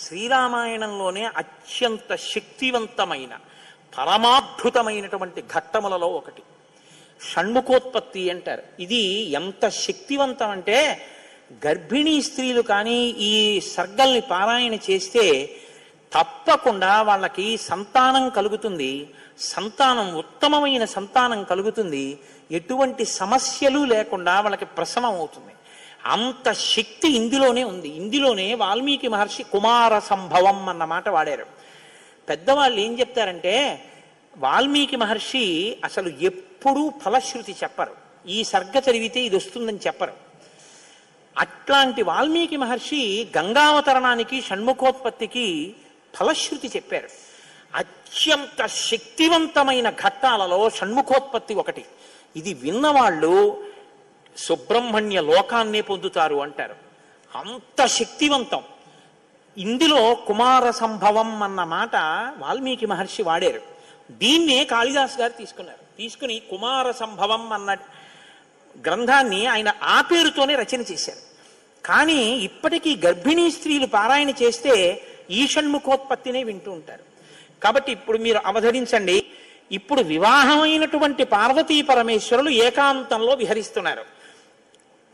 శ్రీరామాయణంలోనే అత్యంత శక్తివంతమైన పరమాద్భుతమైనటువంటి ఘట్టములలో ఒకటి. షణ్ముఖోత్పత్తి అంటారు. ఇది ఎంత శక్తివంతం అంటే గర్భిణీ స్త్రీలు కానీ ఈ సర్గల్ని పారాయణ చేస్తే తప్పకుండా వాళ్ళకి సంతానం కలుగుతుంది. సంతానం ఉత్తమమైన సంతానం కలుగుతుంది. ఎటువంటి సమస్యలు లేకుండా వాళ్ళకి ప్రసవం అవుతుంది. అంత శక్తి ఇందులోనే ఉంది. ఇందులోనే వాల్మీకి మహర్షి కుమార సంభవం అన్న మాట వాడారు. పెద్దవాళ్ళు ఏం చెప్తారంటే వాల్మీకి మహర్షి అసలు ఎప్పుడూ ఫలశ్రుతి చెప్పరు. ఈ సర్గ చదివితే ఇది వస్తుందని చెప్పరు. అట్లాంటి వాల్మీకి మహర్షి గంగావతరణానికి షణ్ముఖోత్పత్తికి ఫలశ్రుతి చెప్పారు. అత్యంత శక్తివంతమైన ఘట్టాలలో షణ్ముఖోత్పత్తి ఒకటి. ఇది విన్నవాళ్ళు సుబ్రహ్మణ్య లోకాన్నే పొందుతారు అంటారు. అంత శక్తివంతం. ఇందులో కుమార సంభవం అన్న మాట వాల్మీకి మహర్షి వాడారు. దీన్నే కాళిదాస్ గారు తీసుకున్నారు. తీసుకుని కుమార సంభవం అన్న గ్రంథాన్ని ఆయన ఆ పేరుతోనే రచన చేశారు. కానీ ఇప్పటికీ గర్భిణీ స్త్రీలు పారాయణ చేస్తే ఈ షణ్ముఖోత్పత్తినే వింటూ ఉంటారు. కాబట్టి ఇప్పుడు మీరు అవధరించండి. ఇప్పుడు వివాహమైనటువంటి పార్వతీ పరమేశ్వరులు ఏకాంతంలో విహరిస్తున్నారు.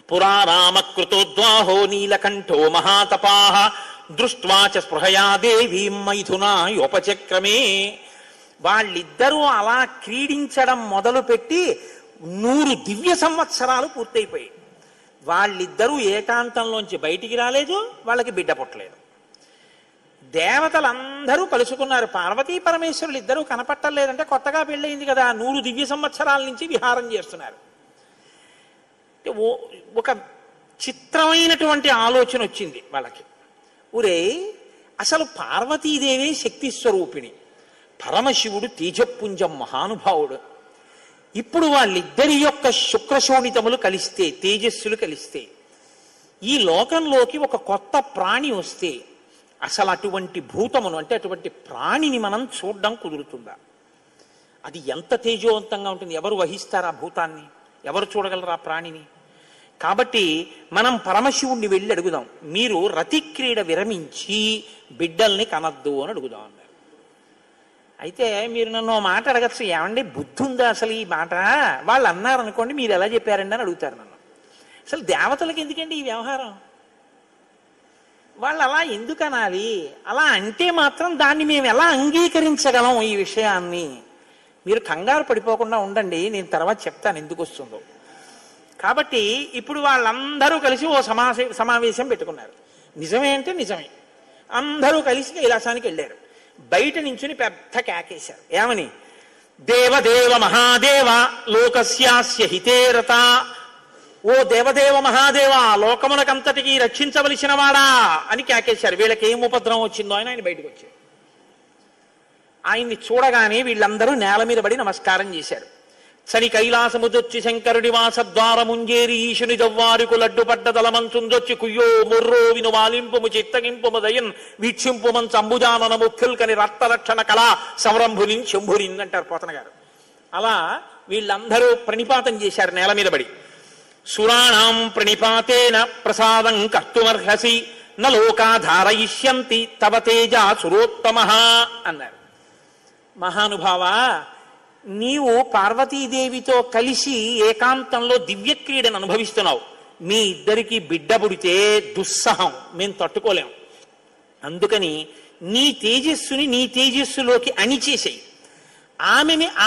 పురారామకృతోద్వాహో నీలకంఠో మహాతపాః దృష్ట్వా చ స్పృహయా దేవీం మైథునాయోపచక్రమే. వాళ్ళిద్దరూ అలా క్రీడించడం మొదలుపెట్టి 100 దివ్య సంవత్సరాలు పూర్తయిపోయాయి. వాళ్ళిద్దరూ ఏకాంతంలోంచి బయటికి రాలేదు. వాళ్ళకి బిడ్డ పుట్టలేదు. దేవతలందరూ కలుసుకున్నారు. పార్వతీ పరమేశ్వరులు ఇద్దరూ కనపట్టలేదంటే కొత్తగా పెళ్ళయింది కదా, 100 దివ్య సంవత్సరాల నుంచి విహారం చేస్తున్నారు. ఒక చిత్రమైనటువంటి ఆలోచన వచ్చింది వాళ్ళకి. ఊరే అసలు పార్వతీదేవి శక్తి స్వరూపిణి, పరమశివుడు తేజపుంజం మహానుభావుడు. ఇప్పుడు వాళ్ళిద్దరి యొక్క శుక్రశోణితములు కలిస్తే, తేజస్సులు కలిస్తే, ఈ లోకంలోకి ఒక కొత్త ప్రాణి వస్తే అసలు అటువంటి భూతమును అంటే అటువంటి ప్రాణిని మనం చూడడం కుదురుతుందా? అది ఎంత తేజోవంతంగా ఉంటుంది. ఎవరు వహిస్తారు ఆ భూతాన్ని? ఎవరు చూడగలరు ఆ ప్రాణిని? కాబట్టి మనం పరమశివుణ్ణి వెళ్ళి అడుగుదాం, మీరు రతిక్రీడ విరమించి బిడ్డల్ని కనద్దు అని అడుగుదాం అన్నారు. అయితే మీరు నన్ను మాట అడగచ్చు, ఏమండి బుద్ధి ఉందా అసలు ఈ మాట? వాళ్ళు అన్నారనుకోండి, మీరు ఎలా చెప్పారండి అని అడుగుతారు నన్ను. అసలు దేవతలకు ఎందుకండి ఈ వ్యవహారం? వాళ్ళు అలా ఎందుకు అనాలి? అలా అంటే మాత్రం దాన్ని మేము ఎలా అంగీకరించగలం ఈ విషయాన్ని? మీరు కంగారు పడిపోకుండా ఉండండి, నేను తర్వాత చెప్తాను ఎందుకు వస్తుందో. కాబట్టి ఇప్పుడు వాళ్ళందరూ కలిసి ఓ సమావేశం పెట్టుకున్నారు. నిజమే అంటే నిజమే. అందరూ కలిసి కైలాసానికి వెళ్ళారు. బయట నించుని పెద్ద కేకేశారు. ఏమని? దేవదేవ మహాదేవ లోకస్యాస్య హితేరత. ఓ దేవదేవ మహాదేవ, లోకమునకంతటికి రక్షించవలసిన వాడా అని కేకేశారు. వీళ్ళకి ఏం ఉపద్రవం వచ్చిందో ఆయన బయటకు వచ్చారు. ఆయన్ని చూడగానే వీళ్ళందరూ నేల మీద పడి నమస్కారం చేశారు. చని కైలాసముదొచ్చి శంకరుడి వాసద్వారముంజేరి ఈశుని దవ్వారికు లడ్డుపడ్డ దళమంచుందొచ్చి కుయ్యో ముర్రో విను వాలింపుము చిత్తగింపుము దయన్ వీక్షింపుమం చంబుజానన ముఖ్యుల్కని రక్తరక్షణ కళా సంరంభునిన్ శంభునిన్ అంటారు పోతన గారు. అలా వీళ్ళందరూ ప్రణిపాతం చేశారు నేల మీద పడి. సురాణం ప్రణిపాతేన ప్రసాదం కర్తుమర్హసి న లోకాధారయిష్యంతి తవ తేజ సురోత్తమః అన్నారు. మహానుభావ, నీవు పార్వతీదేవితో కలిసి ఏకాంతంలో దివ్యక్రీడను అనుభవిస్తున్నావు. మీ ఇద్దరికి బిడ్డ పుడితే దుస్సహం, మేము తట్టుకోలేం. అందుకని నీ తేజస్సుని నీ తేజస్సులోకి అణిచేసేయి.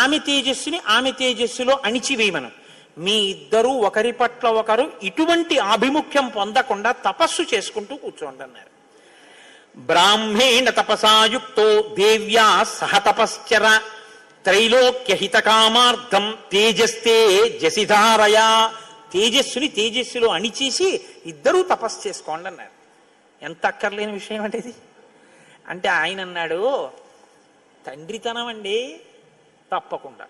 ఆమె తేజస్సుని ఆమె తేజస్సులో అణిచివేయమను. మీ ఇద్దరూ ఒకరి పట్ల ఒకరు ఇటువంటి ఆభిముఖ్యం పొందకుండా తపస్సు చేసుకుంటూ కూర్చోండి అన్నారు. బ్రాహ్మేణ తపసాయుక్తో దేవ్యా సహ తపశ్చర త్రైలోక్యహిత కామార్థం తేజస్తే జసిధారయా. తేజస్సుని తేజస్సులో అణిచేసి ఇద్దరూ తపస్సు చేసుకోండి అన్నారు. ఎంత అక్కర్లేని విషయం అంటే ఇది. అంటే ఆయన అన్నాడు, తండ్రితనం అండి, తప్పకుండా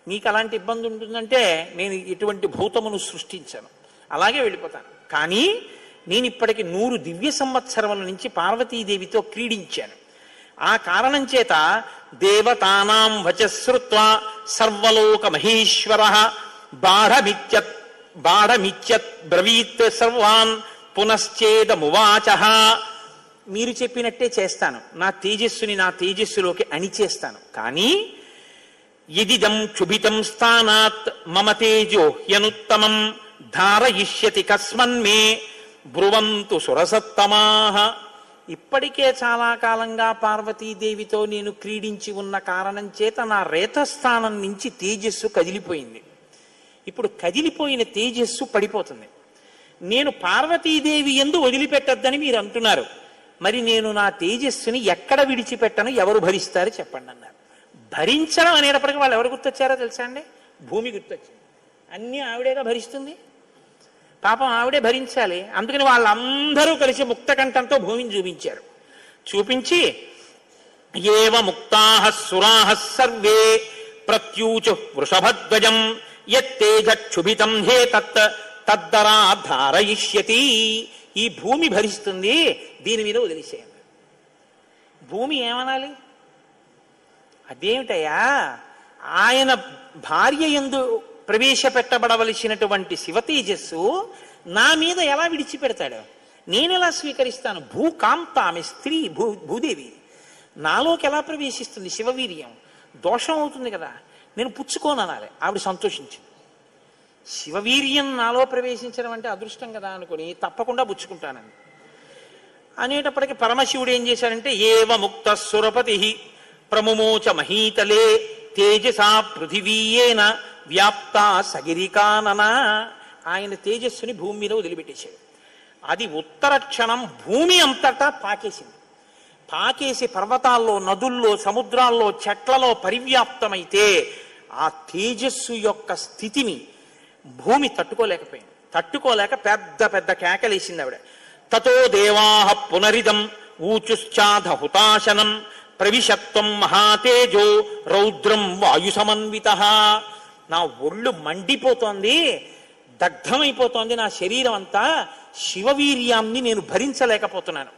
మీకు అలాంటి ఇబ్బంది ఉంటుందంటే నేను ఇటువంటి భూతమును సృష్టించాను, అలాగే వెళ్ళిపోతాను. కానీ నేను ఇప్పటికి 100 దివ్య సంవత్సరముల నుంచి పార్వతీదేవితో క్రీడించాను. ఆ కారణం చేత దేవతానాం వచశ్రుత్వా సర్వలోక మహేశ్వర బాఢమిత్యత్ బ్రవీత్ సర్వాన్ పునశ్చేదమువాచ. మీరు చెప్పినట్టే చేస్తాను, నా తేజస్సుని నా తేజస్సులోకి అణిచేస్తాను. కానీ యదిదం క్షుభితం స్థానాత్ మమ తేజో హ్యనుత్తమం ధారయిష్యతి కస్మన్మే బ్రువంతు సురసత్తమాహ. ఇప్పటికే చాలా కాలంగా పార్వతీదేవితో నేను క్రీడించి ఉన్న కారణం చేత నా రేతస్థానం నుంచి తేజస్సు కదిలిపోయింది. ఇప్పుడు కదిలిపోయిన తేజస్సు పడిపోతుంది. నేను పార్వతీదేవి యందు వదిలిపెట్టద్దని మీరు అంటున్నారు. మరి నేను నా తేజస్సుని ఎక్కడ విడిచిపెట్టను, ఎవరు భరిస్తారు చెప్పండి అన్నారు. భరించడం అనేటప్పటికీ వాళ్ళు ఎవరు గుర్తొచ్చారో తెలుసా అండి? భూమి గుర్తొచ్చింది. అన్నీ ఆవిడేగా భరిస్తుంది, పాపం ఆవిడే భరించాలి. అందుకని వాళ్ళందరూ కలిసి ముక్తకంఠంతో భూమిని చూపించారు. చూపించి ఏవ ముక్తాః సురాః సర్వే ప్రత్యూచు వృషభధ్వజం యత్తేజ క్షుభితం హే తద్దరా ధారయిష్యతి. ఈ భూమి భరిస్తుంది, దీని మీద వదిలేసేయండి. భూమి ఏమనాలి? అదేమిటయ్యా, ఆయన భార్య యందు ప్రవేశపెట్టబడవలసినటువంటి శివ తేజస్సు నా మీద ఎలా విడిచిపెడతాడు? నేనెలా స్వీకరిస్తాను? భూకాంత, ఆమె స్త్రీ, భూదేవి నాలోకి ఎలా ప్రవేశిస్తుంది? శివవీర్యం దోషం అవుతుంది కదా, నేను పుచ్చుకోను అనాలి. ఆవిడ సంతోషించింది. శివవీర్యం నాలో ప్రవేశించడం అంటే అదృష్టం కదా అనుకుని తప్పకుండా పుచ్చుకుంటానని అనేటప్పటికీ పరమశివుడు ఏం చేశాడంటే ఏవ ముక్త సురపతి ప్రముమోచ మహీతలే తేజసా పృథివీయేన వ్యాప్త సగిరికానన. ఆయన తేజస్సుని భూమి మీద వదిలిపెట్టేశాడు. అది ఉత్తర క్షణం భూమి అంతటా పాకేసింది. పాకేసి పర్వతాల్లో, నదుల్లో, సముద్రాల్లో, చెట్లలో పరివ్యాప్తమైతే ఆ తేజస్సు యొక్క స్థితిని భూమి తట్టుకోలేకపోయింది. తట్టుకోలేక పెద్ద పెద్ద కేకలేసింది ఆవిడ. తతో దేవాః పునరిదం ఊచుశ్చాధ హుతాశనం ప్రవిశత్వం మహాతేజో రౌద్రం వాయు సమన్వితః. నా ఒళ్ళు మండిపోతోంది, దగ్ధమైపోతోంది నా శరీరం అంతా. శివవీర్యాన్ని నేను భరించలేకపోతున్నాను,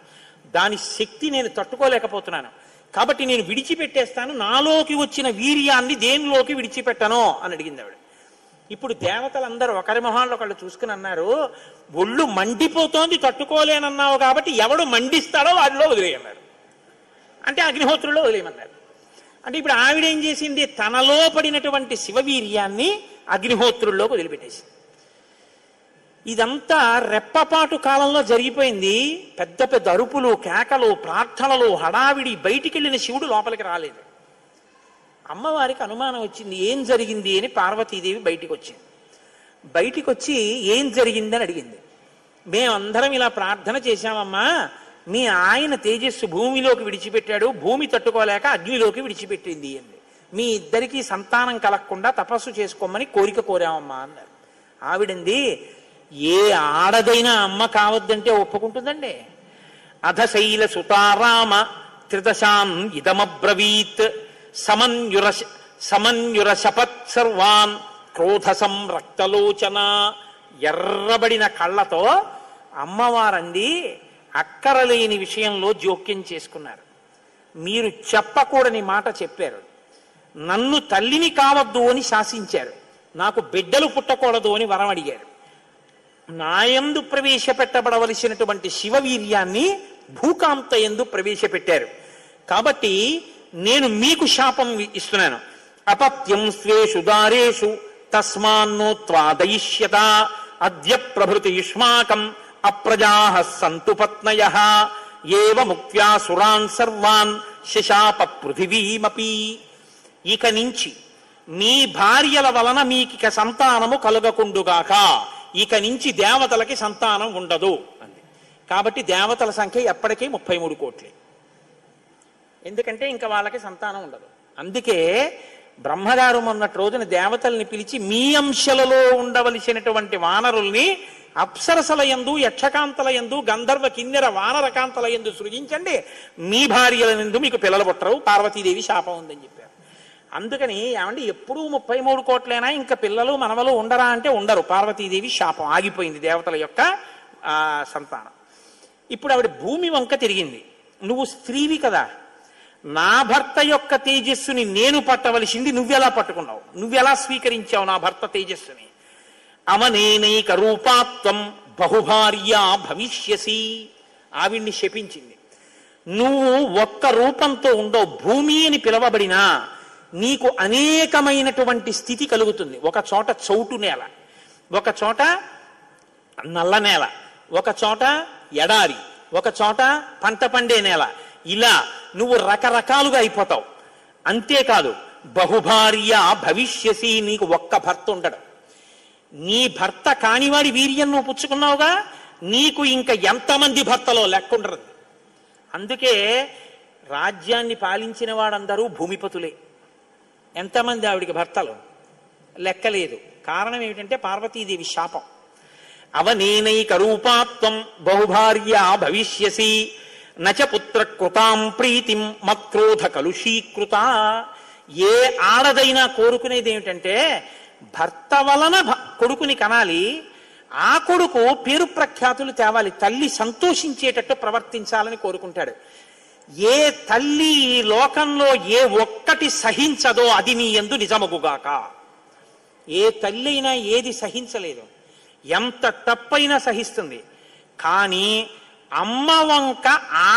దాని శక్తి నేను తట్టుకోలేకపోతున్నాను. కాబట్టి నేను విడిచిపెట్టేస్తాను, నాలోకి వచ్చిన వీర్యాన్ని దేనిలోకి విడిచిపెట్టను అని అడిగింది ఆవిడ. ఇప్పుడు దేవతలందరూ ఒకరి మొహాల్లో ఒకళ్ళు చూసుకుని అన్నారు, ఒళ్ళు మండిపోతోంది తట్టుకోలేనన్నావు కాబట్టి ఎవడు మండిస్తాడో వాడిలో వదిలేయన్నారు. అంటే అగ్నిహోత్రుల్లో వదిలేయమన్నారు. అంటే ఇప్పుడు ఆవిడేం చేసింది? తనలో పడినటువంటి శివవీర్యాన్ని అగ్నిహోత్రుల్లోకి వదిలిపెట్టేసింది. ఇదంతా రెప్పపాటు కాలంలో జరిగిపోయింది. పెద్ద పెద్ద అరుపులు, కేకలు, ప్రార్థనలు, హడావిడి. బయటికి వెళ్ళిన శివుడు లోపలికి రాలేదు. అమ్మవారికి అనుమానం వచ్చింది, ఏం జరిగింది అని. పార్వతీదేవి బయటికి వచ్చింది. బయటికి వచ్చి ఏం జరిగిందని అడిగింది. మేమందరం ఇలా ప్రార్థన చేశామమ్మా, మీ ఆయన తేజస్సు భూమిలోకి విడిచిపెట్టాడు, భూమి తట్టుకోలేక అగ్నిలోకి విడిచిపెట్టింది అంది. మీ ఇద్దరికీ సంతానం కలగకుండా తపస్సు చేసుకోమని కోరిక కోరామమ్మా అన్నారు. ఆవిడంది, ఏ ఆడదైనా అమ్మ కావద్దంటే ఒప్పుకుంటుందండి. అధశైల సుతారామ త్రిదశాన్ ఇదమబ్రవీత్ సమన్యుర శపత్ సర్వాన్ క్రోధ సంరక్తలోచన. ఎర్రబడిన కళ్ళతో అమ్మవారండి అక్కరలేని విషయంలో జోక్యం చేసుకున్నారు. మీరు చెప్పకూడని మాట చెప్పారు. నన్ను తల్లిని కావద్దు అని శాసించారు. నాకు బిడ్డలు పుట్టకూడదు అని వరం అడిగారు. నాయందు ప్రవేశపెట్టబడవలసినటువంటి శివవీర్యాన్ని భూకాంత యందు ప్రవేశపెట్టారు. కాబట్టి నేను మీకు శాపం ఇస్తున్నాను. అపత్యం స్వేషు దారేషు తస్మాన్నో త్వాదయిష్యత అద్య ప్రభృతి యుష్మాకం అప్రజాః సంతు పత్నయః ఏవ ముక్త్యా సురాన్ సర్వాన్ శశాప పృథివీమపి. ఇక నుంచి మీ భార్యల వలన మీకిక సంతానము కలుగకుండుగాక. ఇక నుంచి దేవతలకి సంతానం ఉండదు అంది. కాబట్టి దేవతల సంఖ్య ఎప్పటికీ 33 కోట్లే. ఎందుకంటే ఇంకా వాళ్ళకి సంతానం ఉండదు. అందుకే బ్రహ్మగారు మొన్నటి రోజున దేవతల్ని పిలిచి మీ అంశలలో ఉండవలసినటువంటి వానరుల్ని అప్సరసల యందు, యక్షకాంతల యందు, గంధర్వ కిన్నెర వానరకాంతల యందు సృజించండి, మీ భార్యల యందు మీకు పిల్లలు పుట్టరు, పార్వతీదేవి శాపం ఉందని చెప్పారు. అందుకని ఏమంటే ఎప్పుడూ 33 కోట్లైనా ఇంకా పిల్లలు మనవలు ఉండరా అంటే ఉండరు. పార్వతీదేవి శాపం ఆగిపోయింది దేవతల యొక్క సంతానం. ఇప్పుడు ఆవిడ భూమి వంక తిరిగింది. నువ్వు స్త్రీవి కదా, నా భర్త యొక్క తేజస్సుని నేను పట్టవలసింది నువ్వెలా పట్టుకున్నావు, నువ్వెలా స్వీకరించావు నా భర్త తేజస్సుని? అవనేనైక రూపాత్వం బహుభార్యా భవిష్యసి. ఆవిడ్ని శపించింది. నువ్వు ఒక్క రూపంతో ఉండవు, భూమి అని పిలవబడినా నీకు అనేకమైనటువంటి స్థితి కలుగుతుంది. ఒక చోట చౌటు నేల, ఒక చోట నల్ల నేల, ఒక చోట ఎడారి, ఒక చోట పంట పండే నేల. ఇలా నువ్వు రకరకాలుగా అయిపోతావు. అంతేకాదు బహుభార్య భవిష్యసి, నీకు ఒక్క భర్త ఉండడు. నీ భర్త కానివాడి వీర్యం నువ్వు పుచ్చుకున్నావుగా, నీకు ఇంకా ఎంతమంది భర్తలో లెక్కుండరు. అందుకే రాజ్యాన్ని పాలించిన వాడందరూ భూమిపతులే. ఎంతమంది ఆవిడికి భర్తలు లెక్కలేదు. కారణం ఏమిటంటే పార్వతీదేవి శాపం. అవనేనైక రూపాత్వం బహుభార్య భవిష్యసి నచ పుత్ర కృతాం ప్రీతిం మత్క్రోధ కలుషీకృత. ఏ ఆడదైనా కోరుకునేది ఏమిటంటే భర్త వలన కొడుకుని కనాలి, ఆ కొడుకు పేరు ప్రఖ్యాతులు తేవాలి, తల్లి సంతోషించేటట్టు ప్రవర్తించాలని కోరుకుంటాడు. ఏ తల్లి ఈ లోకంలో ఏ ఒక్కటి సహించదో అది నీ యందు నిజమగుగాక. ఏ తల్లి అయినా ఏది సహించలేదు, ఎంత తప్పైనా సహిస్తుంది. కానీ అమ్మ వంక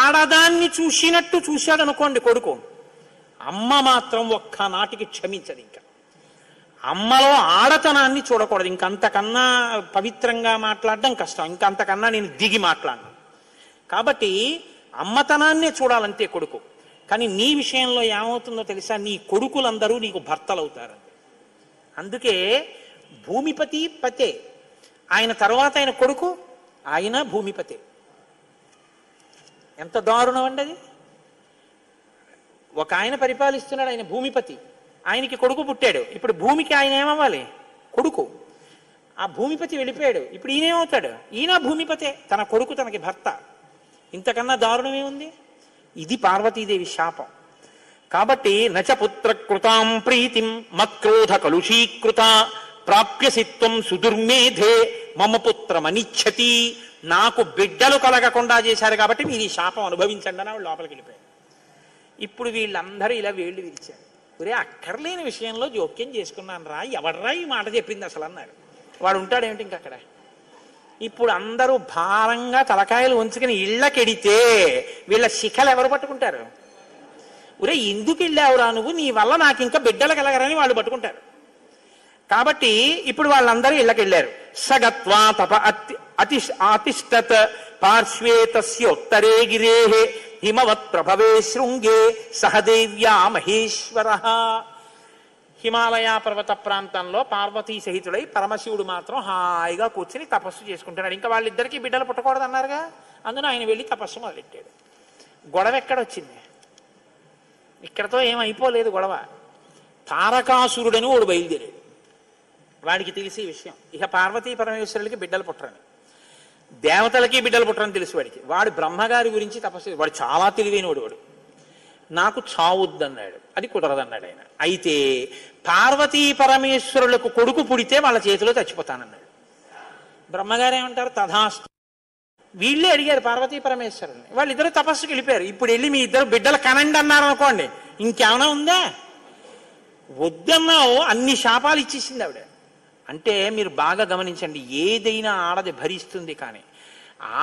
ఆడదాన్ని చూసినట్టు చూశాడు అనుకోండి కొడుకు, అమ్మ మాత్రం ఒక్కనాటికి క్షమించదు. ఇంకా అమ్మలో ఆడతనాన్ని చూడకూడదు. ఇంకంతకన్నా పవిత్రంగా మాట్లాడడం కష్టం, ఇంకంతకన్నా నేను దిగి మాట్లాడను. కాబట్టి అమ్మతనాన్నే చూడాలంతే కొడుకు. కానీ నీ విషయంలో ఏమవుతుందో తెలుసా, నీ కొడుకులందరూ నీకు భర్తలవుతారు. అందుకే భూమిపతి పతే, ఆయన తర్వాత ఆయన కొడుకు, ఆయన భూమిపతే. ఎంత దారుణం అండి అది. ఒక ఆయన పరిపాలిస్తున్నాడు, ఆయన భూమిపతి, ఆయనకి కొడుకు పుట్టాడు. ఇప్పుడు భూమికి ఆయన ఏమవ్వాలి? కొడుకు. ఆ భూమిపతి వెళ్ళిపోయాడు, ఇప్పుడు ఈయనేమవుతాడు? ఈయన భూమిపతే, తన కొడుకు తనకి భర్త. ఇంతకన్నా దారుణమే ఉంది? ఇది పార్వతీదేవి శాపం. కాబట్టి నచ పుత్ర కృతాం ప్రీతిం మత్క్రోధ కలుషీకృత ప్రాప్యసిత్వం సుదుర్మేధే మమ పుత్రమనిచ్చతి. నాకు బిడ్డలు కలగకుండా చేశారు కాబట్టి మీరు ఈ శాపం అనుభవించండి అని వాళ్ళు లోపలికి వెళ్ళిపోయారు. ఇప్పుడు వీళ్ళందరూ ఇలా వేళ్ళు విరిచారు. ఒరే అక్కర్లేని విషయంలో జోక్యం చేసుకున్నాను రా, ఎవడ్రా ఈ మాట చెప్పింది అసలు అన్నారు. వాడు ఉంటాడేమిటి ఇంక అక్కడ. ఇప్పుడు అందరూ భారంగా తలకాయలు ఉంచుకుని ఇళ్ళకెడితే వీళ్ళ శిఖలు ఎవరు పట్టుకుంటారు? ఒరే ఎందుకు వెళ్ళావురా నువ్వు, నీ వల్ల నాకు ఇంకా బిడ్డలు కలగరని వాళ్ళు పట్టుకుంటారు. కాబట్టి ఇప్పుడు వాళ్ళందరూ ఇళ్ళకెళ్ళారు. సగత్వా తప అతిష్టత్ పార్శ్వే తస్యోత్తరే గిరే హిమవత్ ప్రభవే శృంగే సహదేవ్యా మహేశ్వర. హిమాలయ పర్వత ప్రాంతంలో పార్వతీ సహితుడై పరమశివుడు మాత్రం హాయిగా కూర్చుని తపస్సు చేసుకుంటున్నాడు. ఇంకా వాళ్ళిద్దరికీ బిడ్డలు పుట్టకూడదు అన్నారుగా, అందున ఆయన వెళ్ళి తపస్సు మొదలెట్టాడు. గొడవ ఎక్కడొచ్చింది? ఇక్కడతో ఏమైపోలేదు గొడవ. తారకాసురుడని వాడు బయలుదేరాడు. వాడికి తెలిసే విషయం, ఇక పార్వతీ పరమేశ్వరులకి బిడ్డలు పుట్టరని, దేవతలకి బిడ్డలు పుట్టరని తెలుసు వాడికి. వాడు బ్రహ్మగారి గురించి తపస్సు, వాడు చాలా తెలివైనవాడు. వాడు నాకు చావుద్దన్నాడు, అది కుదరదన్నాడు ఆయన. అయితే పార్వతీ పరమేశ్వరులకు కొడుకు పుడితే వాళ్ళ చేతిలో చచ్చిపోతానన్నాడు. బ్రహ్మగారు ఏమంటారు? తథాస్తు. వీళ్ళే అడిగారు పార్వతీ పరమేశ్వరుల్ని, వాళ్ళిద్దరు తపస్సుకి వెళ్ళిపోయారు. ఇప్పుడు వెళ్ళి మీ ఇద్దరు బిడ్డలు కనండి అన్నారు అనుకోండి, ఇంకేమైనా ఉందా? వద్దన్నావు, అన్ని శాపాలు ఇచ్చేసింది ఆవిడ. అంటే మీరు బాగా గమనించండి, ఏదైనా ఆడది భరిస్తుంది, కానీ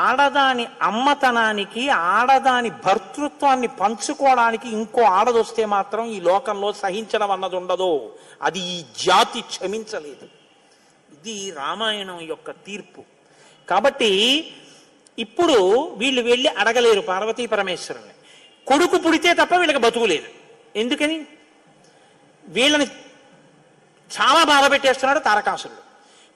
ఆడదాని అమ్మతనానికి ఆడదాని భర్తృత్వాన్ని పంచుకోవడానికి ఇంకో ఆడదొస్తే మాత్రం ఈ లోకంలో సహించడం అన్నది ఉండదు. అది ఈ జాతి క్షమించలేదు. ఇది రామాయణం యొక్క తీర్పు. కాబట్టి ఇప్పుడు వీళ్ళు వెళ్ళి అడగలేరు పార్వతీ పరమేశ్వరుని. కొడుకు పుడితే తప్ప వీళ్ళకి బతుకులేదు. ఎందుకని? వీళ్ళని చాలా బాధ పెట్టేస్తున్నాడు తారకాసురుడు.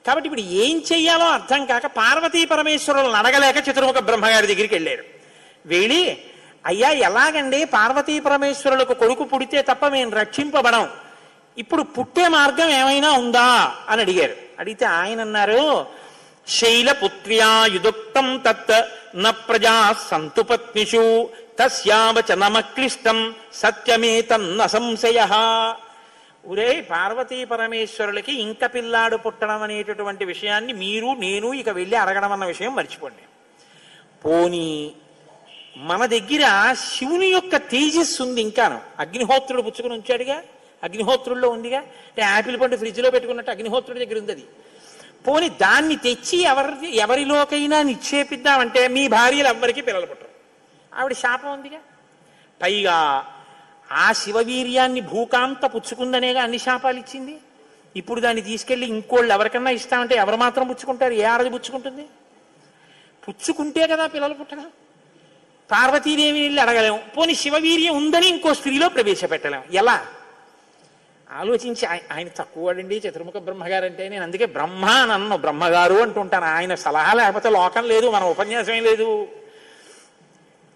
కాబట్టి ఇప్పుడు ఏం చెయ్యాలో అర్థం కాక పార్వతీ పరమేశ్వరులను అడగలేక చతుర్ముఖ బ్రహ్మగారి దగ్గరికి వెళ్ళారు. వెళ్ళి, అయ్యా ఎలాగండి పార్వతీ పరమేశ్వరులకు కొడుకు పుడితే తప్ప మేము రక్షింపబడం, ఇప్పుడు పుట్టే మార్గం ఏమైనా ఉందా అని అడిగారు. అడిగితే ఆయన అన్నారు, శైలపుత్ర్యా యుదుక్తం తత్ న ప్రజా సంతు పత్నిషు తస్యావచనమక్లిష్టం సత్యమేతన్న సంశయః. ఒరే పార్వతీ పరమేశ్వరులకి ఇంక పిల్లాడు పుట్టడం అనేటటువంటి విషయాన్ని మీరు నేను ఇక వెళ్ళి అడగడం అన్న విషయం మర్చిపోండి. పోనీ మన దగ్గర శివుని యొక్క తేజస్సు ఉంది ఇంకాను. అగ్నిహోత్రుడు పుచ్చుకుని ఉంచాడుగా, అగ్నిహోత్రుల్లో ఉందిగా. అంటే యాపిల్ పండు ఫ్రిడ్జ్లో పెట్టుకున్నట్టు అగ్నిహోత్రుడి దగ్గర ఉంది అది. పోనీ దాన్ని తెచ్చి ఎవరిలోకైనా నిక్షేపిద్దామంటే మీ భార్యలు ఎవ్వరికీ పిల్లలు పుట్టరు. ఆవిడ శాపం ఉందిగా. పైగా ఆ శివవీర్యాన్ని భూకాంత పుచ్చుకుందనేగా అన్ని శాపాలు ఇచ్చింది. ఇప్పుడు దాన్ని తీసుకెళ్లి ఇంకోళ్ళు ఎవరికన్నా ఇస్తామంటే ఎవరు మాత్రం పుచ్చుకుంటారు? ఏ ఆడది పుచ్చుకుంటుంది? పుచ్చుకుంటే కదా పిల్లలు పుట్టగా. పార్వతీదేవిని వెళ్ళి అడగలేము, పోనీ శివవీర్యం ఉందని ఇంకో స్త్రీలో ప్రవేశపెట్టలేము. ఎలా ఆలోచించి, ఆయన తక్కువడండి చతుర్ముఖ బ్రహ్మగారు అంటే. నేను అందుకే బ్రహ్మ నన్ను బ్రహ్మగారు అంటుంటాను. ఆయన సలహా లేకపోతే లోకం లేదు, మన ఉపన్యాసమే లేదు.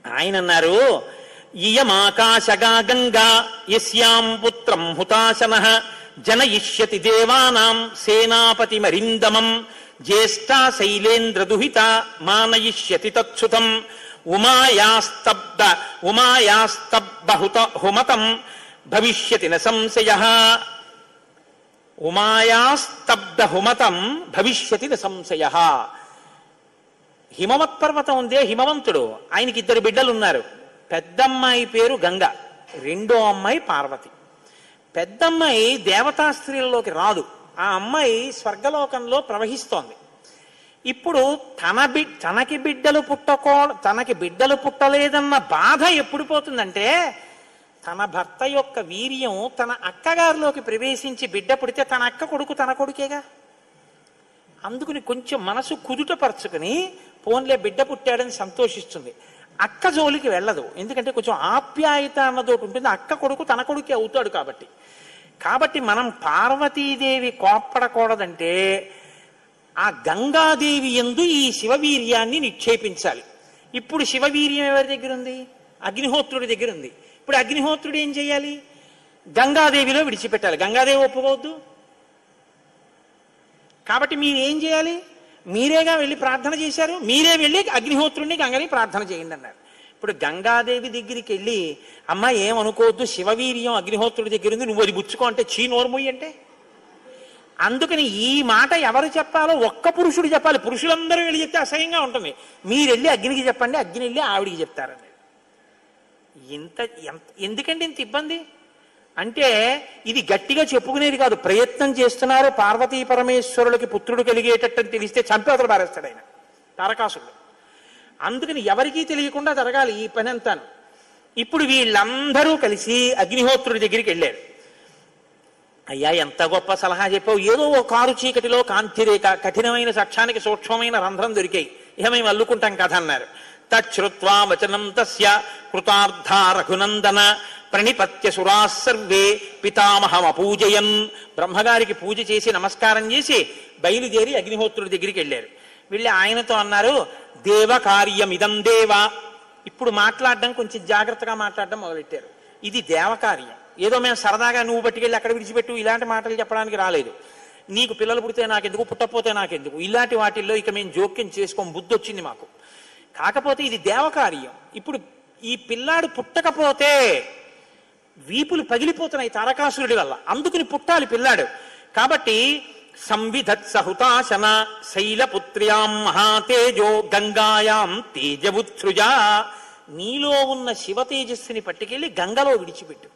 ఆయన అన్నారు, ఇయమాకాశగా గంగా యస్యాం పుత్రం హుతాశన జనయిష్యతి దేవానాం సేనాపతి మరిందమం జ్యేష్ఠా శైలేంద్ర దుహిత మానయిష్యతి తచ్చుతం ఉమాయాస్తబ్ద హుమతం భవిష్యతి న సంశయః. ఉమాయాస్తబ్ద హుమతం భవిష్యతి న సంశయః. హిమవత్ పర్వతం ఉందే, హిమవంతుడు, ఆయనకి 2 బిడ్డలు ఉన్నారు. పెద్దమ్మాయి పేరు గంగ, రెండో అమ్మాయి పార్వతి. పెద్దమ్మాయి దేవతా స్త్రీలలోకి రాదు. ఆ అమ్మాయి స్వర్గలోకంలో ప్రవహిస్తోంది. ఇప్పుడు తనకి బిడ్డలు పుట్టలేదన్న బాధ ఎప్పుడు పోతుందంటే, తన భర్త యొక్క వీర్యం తన అక్కగారిలోకి ప్రవేశించి బిడ్డ పుడితే తన అక్క కొడుకు తన కొడుకేగా. అందుకుని కొంచెం మనసు కుదుటపరుచుకుని పోన్లే బిడ్డ పుట్టాడని సంతోషిస్తుంది. అక్క జోలికి వెళ్ళదు, ఎందుకంటే కొంచెం ఆప్యాయత అన్నదోటి ఉంటుంది. అక్క కొడుకు తన కొడుకే అవుతాడు కాబట్టి. కాబట్టి మనం పార్వతీదేవి కోప్పడకూడదంటే ఆ గంగాదేవి యందు ఈ శివవీర్యాన్ని నిక్షేపించాలి. ఇప్పుడు శివవీర్యం ఎవరి దగ్గర ఉంది? అగ్నిహోత్రుడి దగ్గర ఉంది. ఇప్పుడు అగ్నిహోత్రుడు ఏం చేయాలి? గంగాదేవిలో విడిచిపెట్టాలి. గంగాదేవి ఒప్పుకోవద్దు. కాబట్టి మీరేం చేయాలి? మీరేగా వెళ్ళి ప్రార్థన చేశారు, మీరే వెళ్ళి అగ్నిహోత్రుడిని గంగని ప్రార్థన చేయండి అన్నారు. ఇప్పుడు గంగాదేవి దగ్గరికి వెళ్ళి, అమ్మ ఏమనుకోవద్దు, శివవీర్యం అగ్నిహోత్రుడి దగ్గర ఉంది, నువ్వు అది బుచ్చుకో అంటే చీ నోర్మొయ్యి అంటే. అందుకని ఈ మాట ఎవరు చెప్పాలో ఒక్క పురుషుడు చెప్పాలి. పురుషులందరూ వెళ్ళి చెప్తే అసహ్యంగా ఉంటుంది. మీరు వెళ్ళి అగ్నికి చెప్పండి, అగ్ని వెళ్ళి ఆవిడికి చెప్తారని. ఎందుకంటే ఇంత ఇబ్బంది అంటే, ఇది గట్టిగా చెప్పుకునేది కాదు, ప్రయత్నం చేస్తున్నారు. పార్వతీ పరమేశ్వరులకి పుత్రుడు కలిగేటట్టు తెలిస్తే చంపేతలు పారేస్తాడు ఆయన తారకాసుడు. అందుకని ఎవరికీ తెలియకుండా జరగాలి ఈ పని అంతాను. ఇప్పుడు వీళ్ళందరూ కలిసి అగ్నిహోత్రుడి దగ్గరికి వెళ్ళారు. అయ్యా ఎంత గొప్ప సలహా చెప్పావు, ఏదో ఓ కారు చీకటిలో కాంతిరేఖ, కఠినమైన సాక్ష్యానికి సూక్ష్మమైన రంధ్రం దొరికాయి, ఇక మేము అల్లుకుంటాం కథ అన్నారు. తచ్చుత్వా వచనం తస్య కృతార్థ రఘునందన ప్రణిపత్య సురాः సర్వే పితామహం అపూజయన్. బ్రహ్మగారికి పూజ చేసి నమస్కారం చేసి బయలుదేరి అగ్నిహోత్రుడి దగ్గరికి వెళ్ళారు. వెళ్ళి ఆయనతో అన్నారు, దేవ కార్యమిదం దేవ. ఇప్పుడు మాట్లాడడం కొంచెం జాగ్రత్తగా మాట్లాడడం మొదలెట్టారు. ఇది దేవకార్యం, ఏదో మేము సరదాగా నువ్వు పట్టుకెళ్ళి అక్కడ విడిచిపెట్టు ఇలాంటి మాటలు చెప్పడానికి రాలేదు. నీకు పిల్లలు పుడితే నాకెందుకు, పుట్టకపోతే నాకెందుకు, ఇలాంటి వాటిల్లో ఇక మేము జోక్యం చేసుకోం, బుద్ధి వచ్చింది మాకు. కాకపోతే ఇది దేవకార్యం. ఇప్పుడు ఈ పిల్లాడు పుట్టకపోతే వీపులు పగిలిపోతున్నాయి తారకాసురుడి వల్ల, అందుకుని పుట్టాలి పిల్లాడు. కాబట్టి సంవిధత్స హుతాశన శైలపుత్ర్యాం మహాతేజో గంగాయాం తేజవుత్సృజ. నీలో ఉన్న శివ తేజస్సుని పట్టుకెళ్ళి గంగలో విడిచిపెట్టు.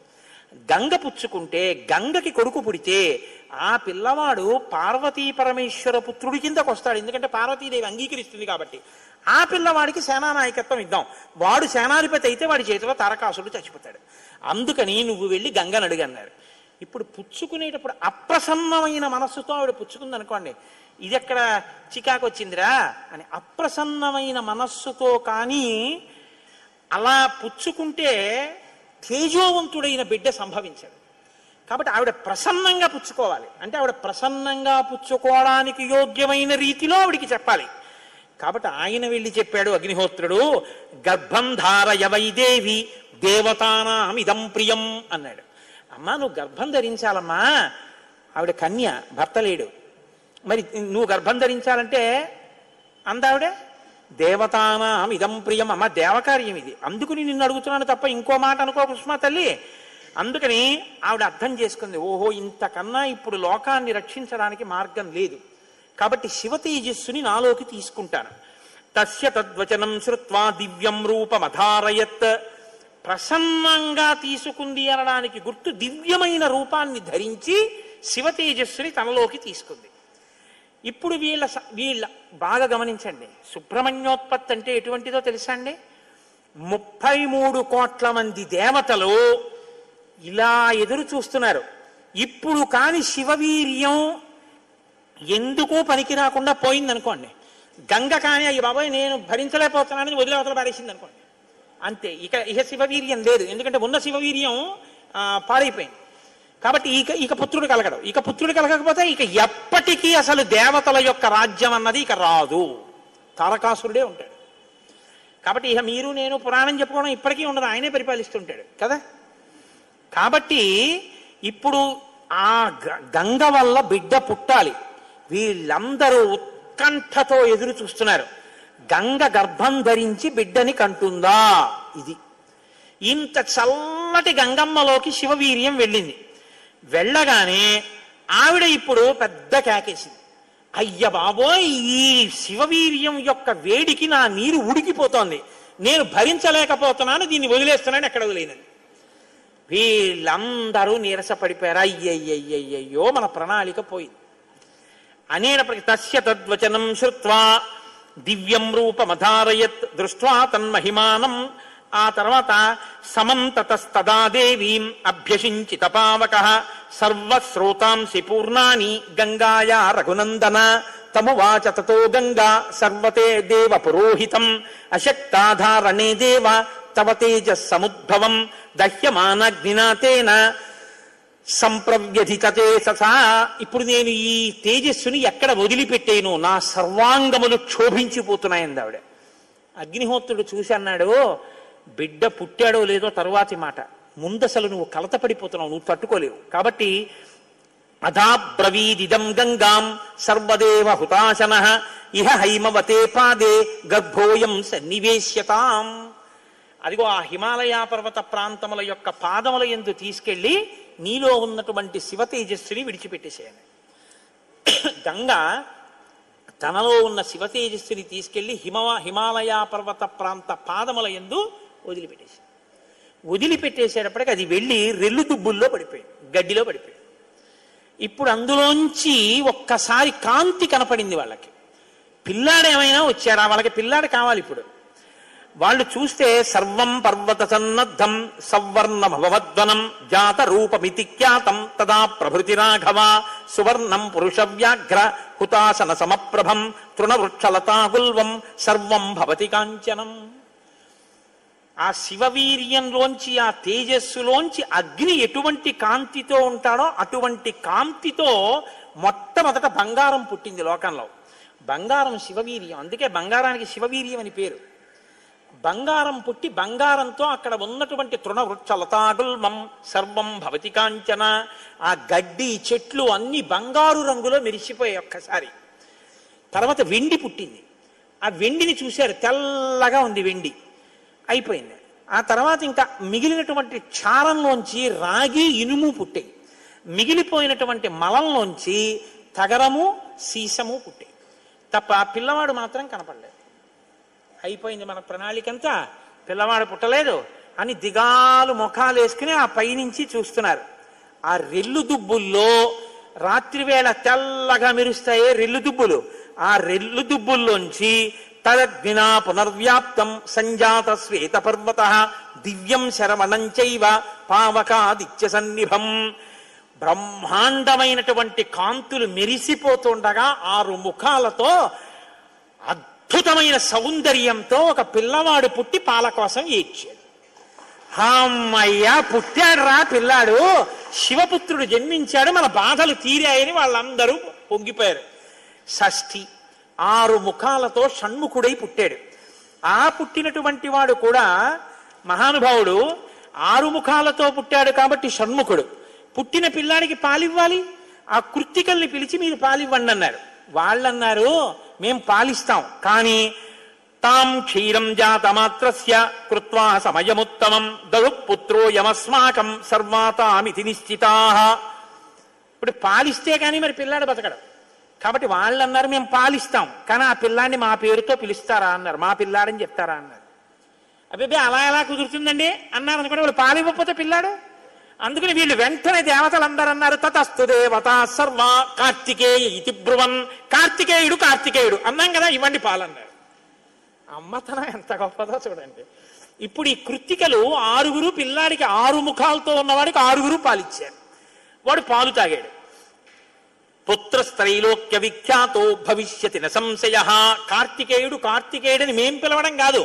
గంగ పుచ్చుకుంటే, గంగకి కొడుకు పుడితే ఆ పిల్లవాడు పార్వతీ పరమేశ్వర పుత్రుడి కిందకు వస్తాడు. ఎందుకంటే పార్వతీదేవి అంగీకరిస్తుంది కాబట్టి. ఆ పిల్లవాడికి సేనానాయకత్వం ఇద్దాం. వాడు సేనాధిపతి అయితే వాడి చేతిలో తారకాసురుడు చచ్చిపోతాడు. అందుకని నువ్వు వెళ్ళి గంగను అడుగన్నారు. ఇప్పుడు పుచ్చుకునేటప్పుడు అప్రసన్నమైన మనస్సుతో ఆవిడ పుచ్చుకుంది అనుకోండి, ఇది ఎక్కడ చికాకు వచ్చిందిరా అని. అప్రసన్నమైన మనస్సుతో కానీ అలా పుచ్చుకుంటే తేజోవంతుడైన బిడ్డ సంభవించాడు. కాబట్టి ఆవిడ ప్రసన్నంగా పుచ్చుకోవాలి. అంటే ఆవిడ ప్రసన్నంగా పుచ్చుకోవడానికి యోగ్యమైన రీతిలో ఆవిడికి చెప్పాలి. కాబట్టి ఆయన వెళ్ళి చెప్పాడు అగ్నిహోత్రుడు, గర్భం ధారయ వైదేవి దేవతానాం ఇదం ప్రియం అన్నాడు. అమ్మా నువ్వు గర్భం ధరించాలమ్మా, ఆవిడ కన్య, భర్త లేడు, మరి నువ్వు గర్భం ధరించాలంటే అందావిడే దేవతానాం ఇదం ప్రియం. అమ్మ దేవకార్యం ఇది, అందుకుని నిన్ను అడుగుతున్నాను తప్ప ఇంకో మాట అనుకో కుసుమా తల్లి. అందుకని ఆవిడ అర్థం చేసుకుంది, ఓహో ఇంతకన్నా ఇప్పుడు లోకాన్ని రక్షించడానికి మార్గం లేదు, కాబట్టి శివ తేజస్సుని నాలోకి తీసుకుంటాను. తస్య తద్వచనం శ్రుత్వా దివ్యం రూపమధారయత్. ప్రసన్నంగా తీసుకుంది అనడానికి గుర్తు దివ్యమైన రూపాన్ని ధరించి శివ తేజస్సుని తనలోకి తీసుకుంది. ఇప్పుడు వీళ్ళ బాగా గమనించండి, సుబ్రహ్మణ్యోత్పత్తి అంటే ఎటువంటిదో తెలుసా అండి? 33 కోట్ల మంది దేవతలు ఇలా ఎదురు చూస్తున్నారు. ఇప్పుడు కాని శివవీర్యం ఎందుకో పనికి రాకుండా పోయిందనుకోండి, గంగ కానీ అయ్యి బాబాయ్ నేను భరించలేకపోతున్నానని వదిలే అవతల పారేసింది అనుకోండి, అంతే. ఇక శివవీర్యం లేదు, ఎందుకంటే ఉన్న శివవీర్యం పాడైపోయింది. కాబట్టి ఇక పుత్రుడు కలగడు. ఇక పుత్రుడు కలగకపోతే ఇక ఎప్పటికీ అసలు దేవతల యొక్క రాజ్యం అన్నది ఇక రాదు, తారకాసురుడే ఉంటాడు. కాబట్టి ఇక మీరు నేను పురాణం చెప్పుకోవడం ఇప్పటికీ ఉండదు, ఆయనే పరిపాలిస్తుంటాడు కదా. కాబట్టి ఇప్పుడు ఆ గంగ వల్ల బిడ్డ పుట్టాలి. వీళ్ళందరూ ఉత్కంఠతో ఎదురు చూస్తున్నారు. గంగ గర్భం ధరించి బిడ్డని కంటుందా? ఇది ఇంత చల్లటి గంగమ్మలోకి శివవీర్యం వెళ్ళింది. వెళ్ళగానే ఆవిడ ఇప్పుడు పెద్ద కేకేసింది, అయ్య బాబోయ్ ఈ శివవీర్యం యొక్క వేడికి నా నీరు ఉడికిపోతోంది, నేను భరించలేకపోతున్నాను, దీన్ని వదిలేస్తున్నాను. ఎక్కడ వదిలేనని వీళ్ళందరూ నీరసపడిపోయారు. అయ్యయ్యయ్యయ్యో మన ప్రణాళిక పోయింది అనేటప్పటికి తస్య తద్వచనం శ్రుత్వా దివ్యం రూపమధారయత్ దృష్ట్వా తన్మహిమానం. ఆ తర్వాత సమంతతస్తదా దేవీం అభ్యసించిత పావకః సర్వశ్రోతాంసి పూర్ణాని గంగాయా రఘునందన తమువాచ తతో గంగా సర్వతే దేవ పురోహితం అశక్తాధారణే దేవ తవ తేజస్సముద్భవం దహ్యమానగ్నినా తేన సంప్రవ్యధితతే ససా. ఇప్పుడు నేను ఈ తేజస్సుని ఎక్కడ వదిలిపెట్టేను, నా సర్వాంగములు క్షోభించిపోతున్నాయంది ఆవిడ. అగ్నిహోత్రుడు చూసి అన్నాడు, బిడ్డ పుట్టాడో లేదో తరువాతి మాట, ముందసలు నువ్వు కలతపడిపోతున్నావు, నువ్వు తట్టుకోలేవు. కాబట్టి అధాబ్రవీదిదం గంగాం సర్వదేవ హుతాశనః ఇహ హైమవతే పాదే గర్భోయం సన్నివేశ్యతాం. అదిగో ఆ హిమాలయ పర్వత ప్రాంతముల యొక్క పాదముల యందు తీసుకెళ్లి నీలో ఉన్నటువంటి శివ తేజస్సుని విడిచిపెట్టేసేయాలి. గంగ తనలో ఉన్న శివ తేజస్సుని తీసుకెళ్లి హిమాలయ పర్వత ప్రాంత పాదముల యందు వదిలిపెట్టేసేటప్పటికి అది వెళ్ళి రెల్లు దుబ్బుల్లో పడిపోయింది, గడ్డిలో పడిపోయింది. ఇప్పుడు అందులోంచి ఒక్కసారి కాంతి కనపడింది వాళ్ళకి. పిల్లాడు ఏమైనా వచ్చారా? వాళ్ళకి పిల్లాడు కావాలి. ఇప్పుడు వాళ్ళు చూస్తే సర్వం పర్వత సన్నద్ధం సవర్ణమవద్వనం జాత రూపమితి ఖ్యాతం తదా ప్రభృతి రాఘవ సువర్ణం పురుష వ్యాఘ్ర హుతాసన సమప్రభం తృణవృక్షలతాగుల్వం సర్వం భవతి కాంచనం. ఆ శివవీర్యంలోంచి ఆ తేజస్సులోంచి అగ్ని ఎటువంటి కాంతితో ఉంటాడో అటువంటి కాంతితో మొట్టమొదట బంగారం పుట్టింది లోకంలో. బంగారం శివవీర్యం, అందుకే బంగారానికి శివవీర్యం అని పేరు. బంగారం పుట్టి బంగారంతో అక్కడ ఉన్నటువంటి తృణవృక్ష లతాగుల్మం సర్వం భవతి కాంచన, ఆ గడ్డి చెట్లు అన్ని బంగారు రంగులో మెరిసిపోయాయి ఒక్కసారి. తర్వాత వెండి పుట్టింది. ఆ వెండిని చూశారు, తెల్లగా ఉంది వెండి. అయిపోయింది. ఆ తర్వాత ఇంకా మిగిలినటువంటి చారంలోంచి రాగి ఇనుము పుట్టాయి. మిగిలిపోయినటువంటి మలంలోంచి తగరము సీసము పుట్టాయి. తప్ప పిల్లవాడు మాత్రం కనపడలేదు. అయిపోయింది మన ప్రణాళికంతా, పిల్లవాడు పుట్టలేదు అని దిగాలు ముఖాలు వేసుకుని ఆ పైనుంచి చూస్తున్నారు. ఆ రెల్లు దుబ్బుల్లో రాత్రివేళ తెల్లగా మెరుస్తాయే రెల్లు దుబ్బులు, ఆ రెల్లు దుబ్బుల్లోంచి తదగ్నినా పునర్వ్యాప్తం సంజాత శ్వేత పర్వత దివ్యం శరవణం చైవ పావకాదిత్య సన్నిభం. బ్రహ్మాండమైనటువంటి కాంతులు మెరిసిపోతుండగా 6 ముఖాలతో అద్భుతమైన సౌందర్యంతో ఒక పిల్లవాడు పుట్టి పాల కోసం ఏడ్చాడు. అమ్మయ్య పుట్టాడు రా పిల్లాడు, శివపుత్రుడు జన్మించాడు, మన బాధలు తీరాయని వాళ్ళందరూ పొంగిపోయారు. షష్ఠి 6 ముఖాలతో షణ్ముఖుడై పుట్టాడు. ఆ పుట్టినటువంటి వాడు కూడా మహానుభావుడు 6 ముఖాలతో పుట్టాడు కాబట్టి షణ్ముఖుడు. పుట్టిన పిల్లాడికి పాలివ్వాలి, ఆ కృత్తికల్ని పిలిచి మీరు పాలివ్వండి అన్నారు. వాళ్ళన్నారు మేం పాలిస్తాం, కానీ తాం క్షీరం జాతమాత్రస్య కృత్వా సమయముత్తమం దరుపుత్రో యమస్మాకం సర్వాతామితి నిశ్చితాః. ఇప్పుడు పాలిస్తే కానీ మరి పిల్లాడు బతకడు. కాబట్టి వాళ్ళు అన్నారు మేము పాలిస్తాం, కానీ ఆ పిల్లాడిని మా పేరుతో పిలుస్తారా అన్నారు, మా పిల్లాడని చెప్తారా అన్నారు. అబ్బాయి అలా ఎలా కుదురుతుందండి అన్నారు అనుకోండి. వాళ్ళు పాలివ్వకపోతే పిల్లాడు. అందుకని వీళ్ళు వెంటనే దేవతలందరూ అన్నారు తతస్తు దేవత సర్వ కార్తికేయ ఇతి బ్రువన్. కార్తికేయుడు అన్నాం కదా, ఇవ్వండి పాలన్నారు. అమ్మతనం ఎంత గొప్పదో చూడండి. ఇప్పుడు ఈ కృత్తికలు 6 పిల్లాడికి 6 ముఖాలతో ఉన్నవాడికి 6 పాలిచ్చారు. వాడు పాలు తాగాడు. పుత్రస్త్రైలోక్య విఖ్యాతో భవిష్యతి న సంశయ. కార్తికేయుడని మేం పిలవడం కాదు,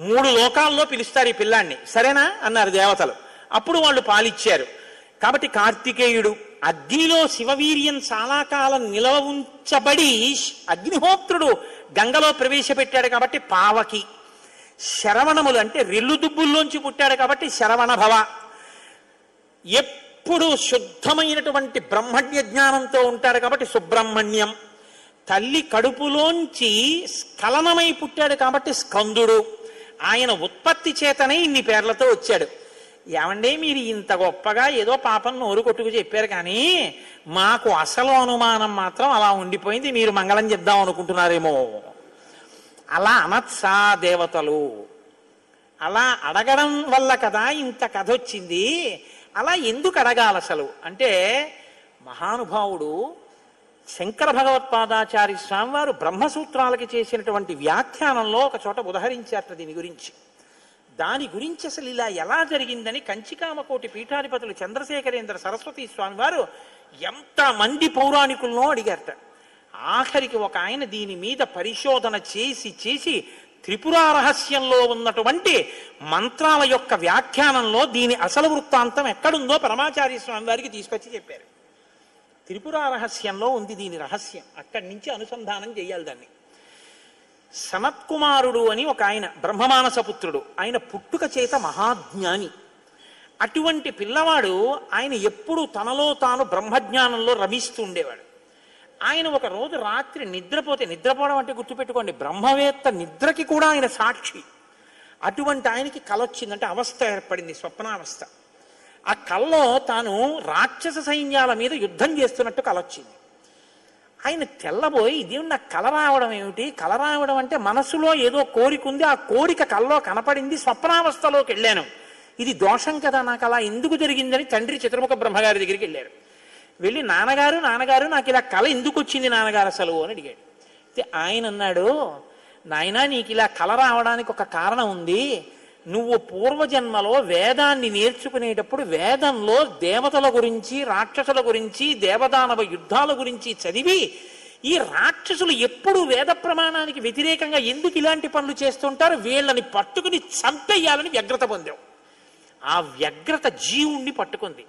3 లోకాల్లో పిలుస్తారు ఈ పిల్లాన్ని. సరేనా అన్నారు దేవతలు. అప్పుడు వాళ్ళు పాలిచ్చారు. కాబట్టి కార్తికేయుడు. అగ్నిలో శివవీర్యం చాలా కాలం నిలవ ఉంచబడి అగ్నిహోత్రుడు గంగలో ప్రవేశపెట్టాడు కాబట్టి పావకి. శరవణములు అంటే రెల్లు దుబ్బుల్లోంచి పుట్టాడు కాబట్టి శరవణ భవ. ఎప్పుడు శుద్ధమైనటువంటి బ్రహ్మజ్ఞ జ్ఞానంతో ఉంటాడు కాబట్టి సుబ్రహ్మణ్యం. తల్లి కడుపులోంచి స్ఖలనమై పుట్టాడు కాబట్టి స్కందుడు. ఆయన ఉత్పత్తి చేతనే ఇన్ని పేర్లతో వచ్చాడు. ఏమంటే మీరు ఇంత గొప్పగా ఏదో పాపం నోరు కొట్టుకు చెప్పారు, కానీ మాకు అసలు అనుమానం మాత్రం అలా ఉండిపోయింది. మీరు మంగళం చెప్దాం అనుకుంటున్నారేమో. అలా అనత్సా దేవతలు. అలా అడగడం వల్ల కదా ఇంత కథ వచ్చింది. అలా ఎందుకు అడగాలి అసలు అంటే, మహానుభావుడు శంకర భగవత్పాదాచార్య స్వామి వారు బ్రహ్మసూత్రాలకి చేసినటువంటి వ్యాఖ్యానంలో ఒక చోట ఉదహరించారట దీని గురించి. దాని గురించి అసలు ఇలా ఎలా జరిగిందని కంచికామకోటి పీఠాధిపతులు చంద్రశేఖరేంద్ర సరస్వతి స్వామి వారు ఎంతమంది పౌరాణికులను అడిగారట. ఆఖరికి ఒక ఆయన దీని మీద పరిశోధన చేసి త్రిపురా రహస్యంలో ఉన్నటువంటి మంత్రాల యొక్క వ్యాఖ్యానంలో దీని అసలు వృత్తాంతం ఎక్కడుందో పరమాచార్య స్వామి వారికి తీసుకొచ్చి చెప్పారు. త్రిపురా రహస్యంలో ఉంది దీని రహస్యం. అక్కడి నుంచి అనుసంధానం చేయాలి దాన్ని. సనత్కుమారుడు అని ఒక ఆయన, బ్రహ్మమానసపుత్రుడు. ఆయన పుట్టుక చేత మహాజ్ఞాని. అటువంటి పిల్లవాడు ఆయన ఎప్పుడూ తనలో తాను బ్రహ్మజ్ఞానంలో రమిస్తూ ఉండేవాడు. ఆయన ఒక రోజు రాత్రి నిద్రపోవడం అంటే గుర్తుపెట్టుకోండి, బ్రహ్మవేత్త నిద్రకి కూడా ఆయన సాక్షి. అటువంటి ఆయనకి కల వచ్చిందంటే అవస్థ ఏర్పడింది, స్వప్నావస్థ. ఆ కల్లో తాను రాక్షస సైన్యాల మీద యుద్ధం చేస్తున్నట్టు కల వచ్చింది. ఆయన తెల్లబోయి, ఇదేమి నాకు కల రావడం ఏమిటి? కల రావడం అంటే మనసులో ఏదో కోరిక ఉంది, ఆ కోరిక కల్లో కనపడింది, స్వప్నావస్థలోకి వెళ్ళాను, ఇది దోషం కదా, నాకు అలా ఎందుకు జరిగిందని తండ్రి చతుర్ముఖ బ్రహ్మగారి దగ్గరికి వెళ్ళారు. వెళ్ళి నాన్నగారు నాకు ఇలా కల ఎందుకు వచ్చింది నాన్నగారు అసలు అని అడిగాడు. అయితే ఆయన అన్నాడు, నాయనా నీకు ఇలా కల రావడానికి ఒక కారణం ఉంది. నువ్వు పూర్వజన్మలో వేదాన్ని నేర్చుకునేటప్పుడు వేదంలో దేవతల గురించి, రాక్షసుల గురించి, దేవదానవ యుద్ధాల గురించి చదివి, ఈ రాక్షసులు ఎప్పుడు వేద ప్రమాణానికి వ్యతిరేకంగా ఎందుకు ఇలాంటి పనులు చేస్తుంటారు, వీళ్ళని పట్టుకుని చంపేయాలని వ్యగ్రత పొందావు. ఆ వ్యగ్రత జీవుణ్ణి పట్టుకుంది.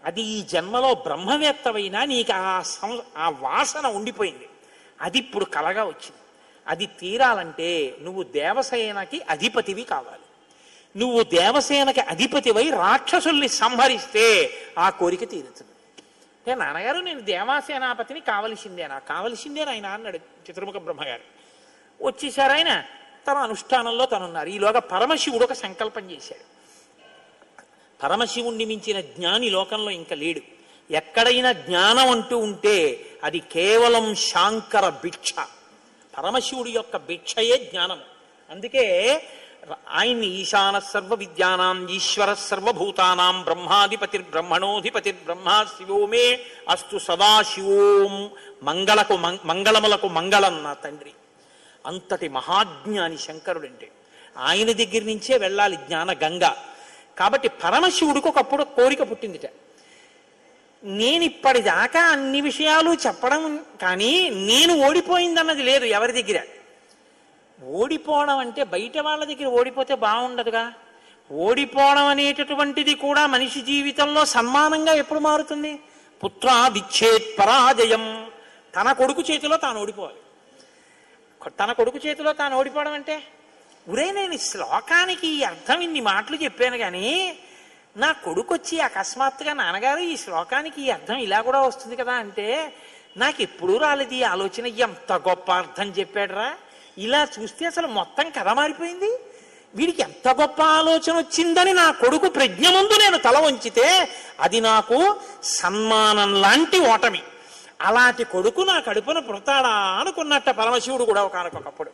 అది ఈ జన్మలో బ్రహ్మవేత్తవైనా నీకు ఆ వాసన ఉండిపోయింది. అది ఇప్పుడు కలగా వచ్చింది. అది తీరాలంటే నువ్వు దేవసేనకి అధిపతివి కావాలి. నువ్వు దేవసేనకి అధిపతివై రాక్షసుల్ని సంహరిస్తే ఆ కోరిక తీరుతుంది. అంటే నాన్నగారు నేను దేవాసేనాపతిని కావలసిందే ఆయన అన్నాడు చతుర్ముఖ బ్రహ్మగారు. వచ్చేసారు ఆయన. తన అనుష్ఠానంలో తనున్నారు. ఈలోగా పరమశివుడు ఒక సంకల్పం చేశాడు. పరమశివుణ్ణి మించిన జ్ఞాని లోకంలో ఇంకా లేడు. ఎక్కడైనా జ్ఞానం అంటూ ఉంటే అది కేవలం శాంకర భిక్ష. పరమశివుడి యొక్క భిక్షయే జ్ఞానము. అందుకే ఆయన్ని ఈశాన సర్వ విద్యానాం ఈశ్వర సర్వభూతానాం బ్రహ్మాధిపతిర్బ్రహ్మణోధిపతిర్బ్రహ్మ శివో మే అస్తు సదాశివోం మంగళములకు మంగళం నా తండ్రి. అంతటి మహాజ్ఞాని శంకరుడంటే. ఆయన దగ్గర నుంచే వెళ్ళాలి జ్ఞాన గంగ. కాబట్టి పరమశివుడికి ఒకప్పుడు కోరిక పుట్టిందిట. నేను ఇప్పటిదాకా అన్ని విషయాలు చెప్పడం కానీ నేను ఓడిపోయిందన్నది లేదు ఎవరి దగ్గర. ఓడిపోవడం అంటే బయట వాళ్ళ దగ్గర ఓడిపోతే బాగుండదుగా. ఓడిపోవడం అనేటటువంటిది కూడా మనిషి జీవితంలో సన్మానంగా ఎప్పుడు మారుతుంది? పుత్రాదిచ్చేత్ పరాజయం. తన కొడుకు చేతిలో తాను ఓడిపోవాలి. తన కొడుకు చేతిలో తాను ఓడిపోవడం అంటే, ఉరే నేను ఈ శ్లోకానికి ఈ అర్థం ఇన్ని మాటలు చెప్పాను కానీ నా కొడుకు వచ్చి అకస్మాత్తుగా నాన్నగారు ఈ శ్లోకానికి ఈ అర్థం ఇలా కూడా వస్తుంది కదా అంటే నాకు ఎప్పుడూ రాలేదు ఈ ఆలోచన. ఎంత గొప్ప అర్థం చెప్పాడురా, ఇలా చూస్తే అసలు మొత్తం కథ మారిపోయింది. వీడికి ఎంత గొప్ప ఆలోచన వచ్చిందని నా కొడుకు ప్రజ్ఞ ముందు నేను తల వంచితే అది నాకు సన్మానం లాంటి ఓటమి. అలాంటి కొడుకు నా కడుపున పుడతాడా అనుకున్నట్ట పరమశివుడు కూడా ఒకనకొకప్పుడు.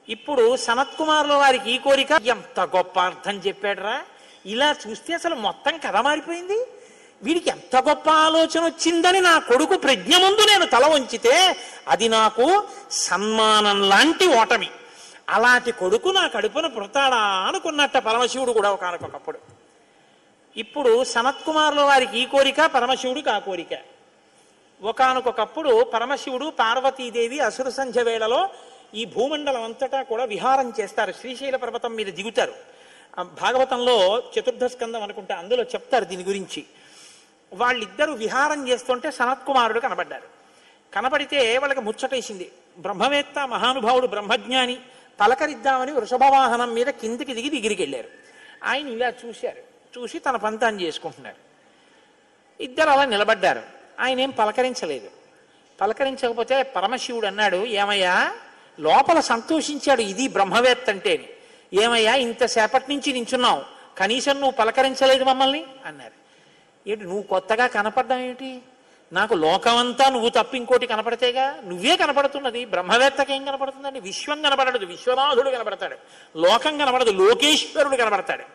ఇప్పుడు సనత్కుమారుల వారికి ఈ కోరిక, ఎంత గొప్ప అర్థం చెప్పాడురా, ఇలా చూస్తే అసలు మొత్తం కథ మారిపోయింది. వీడికి ఎంత గొప్ప ఆలోచన వచ్చిందని నా కొడుకు ప్రజ్ఞ ముందు నేను తల వంచితే అది నాకు సన్మానం లాంటి ఓటమి. అలాంటి కొడుకు నా కడుపున పుడతాడా అనుకున్నట్ట పరమశివుడు కూడా ఒకనకొకప్పుడు. ఇప్పుడు సనత్కుమారుల వారికి ఈ కోరిక, పరమశివుడికి ఆ కోరిక. ఒకనకొకప్పుడు పరమశివుడు పార్వతీదేవి అసుర సంధ్య వేళలో ఈ భూమండలం అంతటా కూడా విహారం చేస్తారు. శ్రీశైల పర్వతం మీద దిగుతారు. భాగవతంలో చతుర్థ స్కందం అనుకుంటా, అందులో చెప్తారు దీని గురించి. వాళ్ళిద్దరూ విహారం చేస్తుంటే సనత్కుమారుడు కనబడ్డారు. కనబడితే వాళ్ళకి ముచ్చటేసింది. బ్రహ్మవేత్త, మహానుభావుడు, బ్రహ్మజ్ఞాని, పలకరిద్దామని వృషభవాహనం మీద కిందికి దిగి దగ్గరికి వెళ్ళారు. ఆయన ఇలా చూశారు. చూసి తన పంతాన్ని చేసుకుంటున్నారు. ఇద్దరు అలా నిలబడ్డారు. ఆయన ఏం పలకరించలేదు. పలకరించకపోతే పరమశివుడు అన్నాడు, ఏమయ్యా, లోపల సంతోషించాడు ఇది బ్రహ్మవేత్త అంటేని. ఏమయ్యా, ఇంతసేపటి నుంచి నించున్నావు, కనీసం నువ్వు పలకరించలేదు మమ్మల్ని అన్నారు. ఏంటి నువ్వు కొత్తగా కనపడ్డం ఏమిటి? నాకు లోకమంతా నువ్వు తప్ప ఇంకోటి కనపడితేగా. నువ్వే కనపడుతున్నది, బ్రహ్మవేత్తకి ఏం కనపడుతుందండి? విశ్వం కనపడదు, విశ్వనాథుడు కనపడతాడు. లోకం కనపడదు, లోకేశ్వరుడు కనపడతాడు.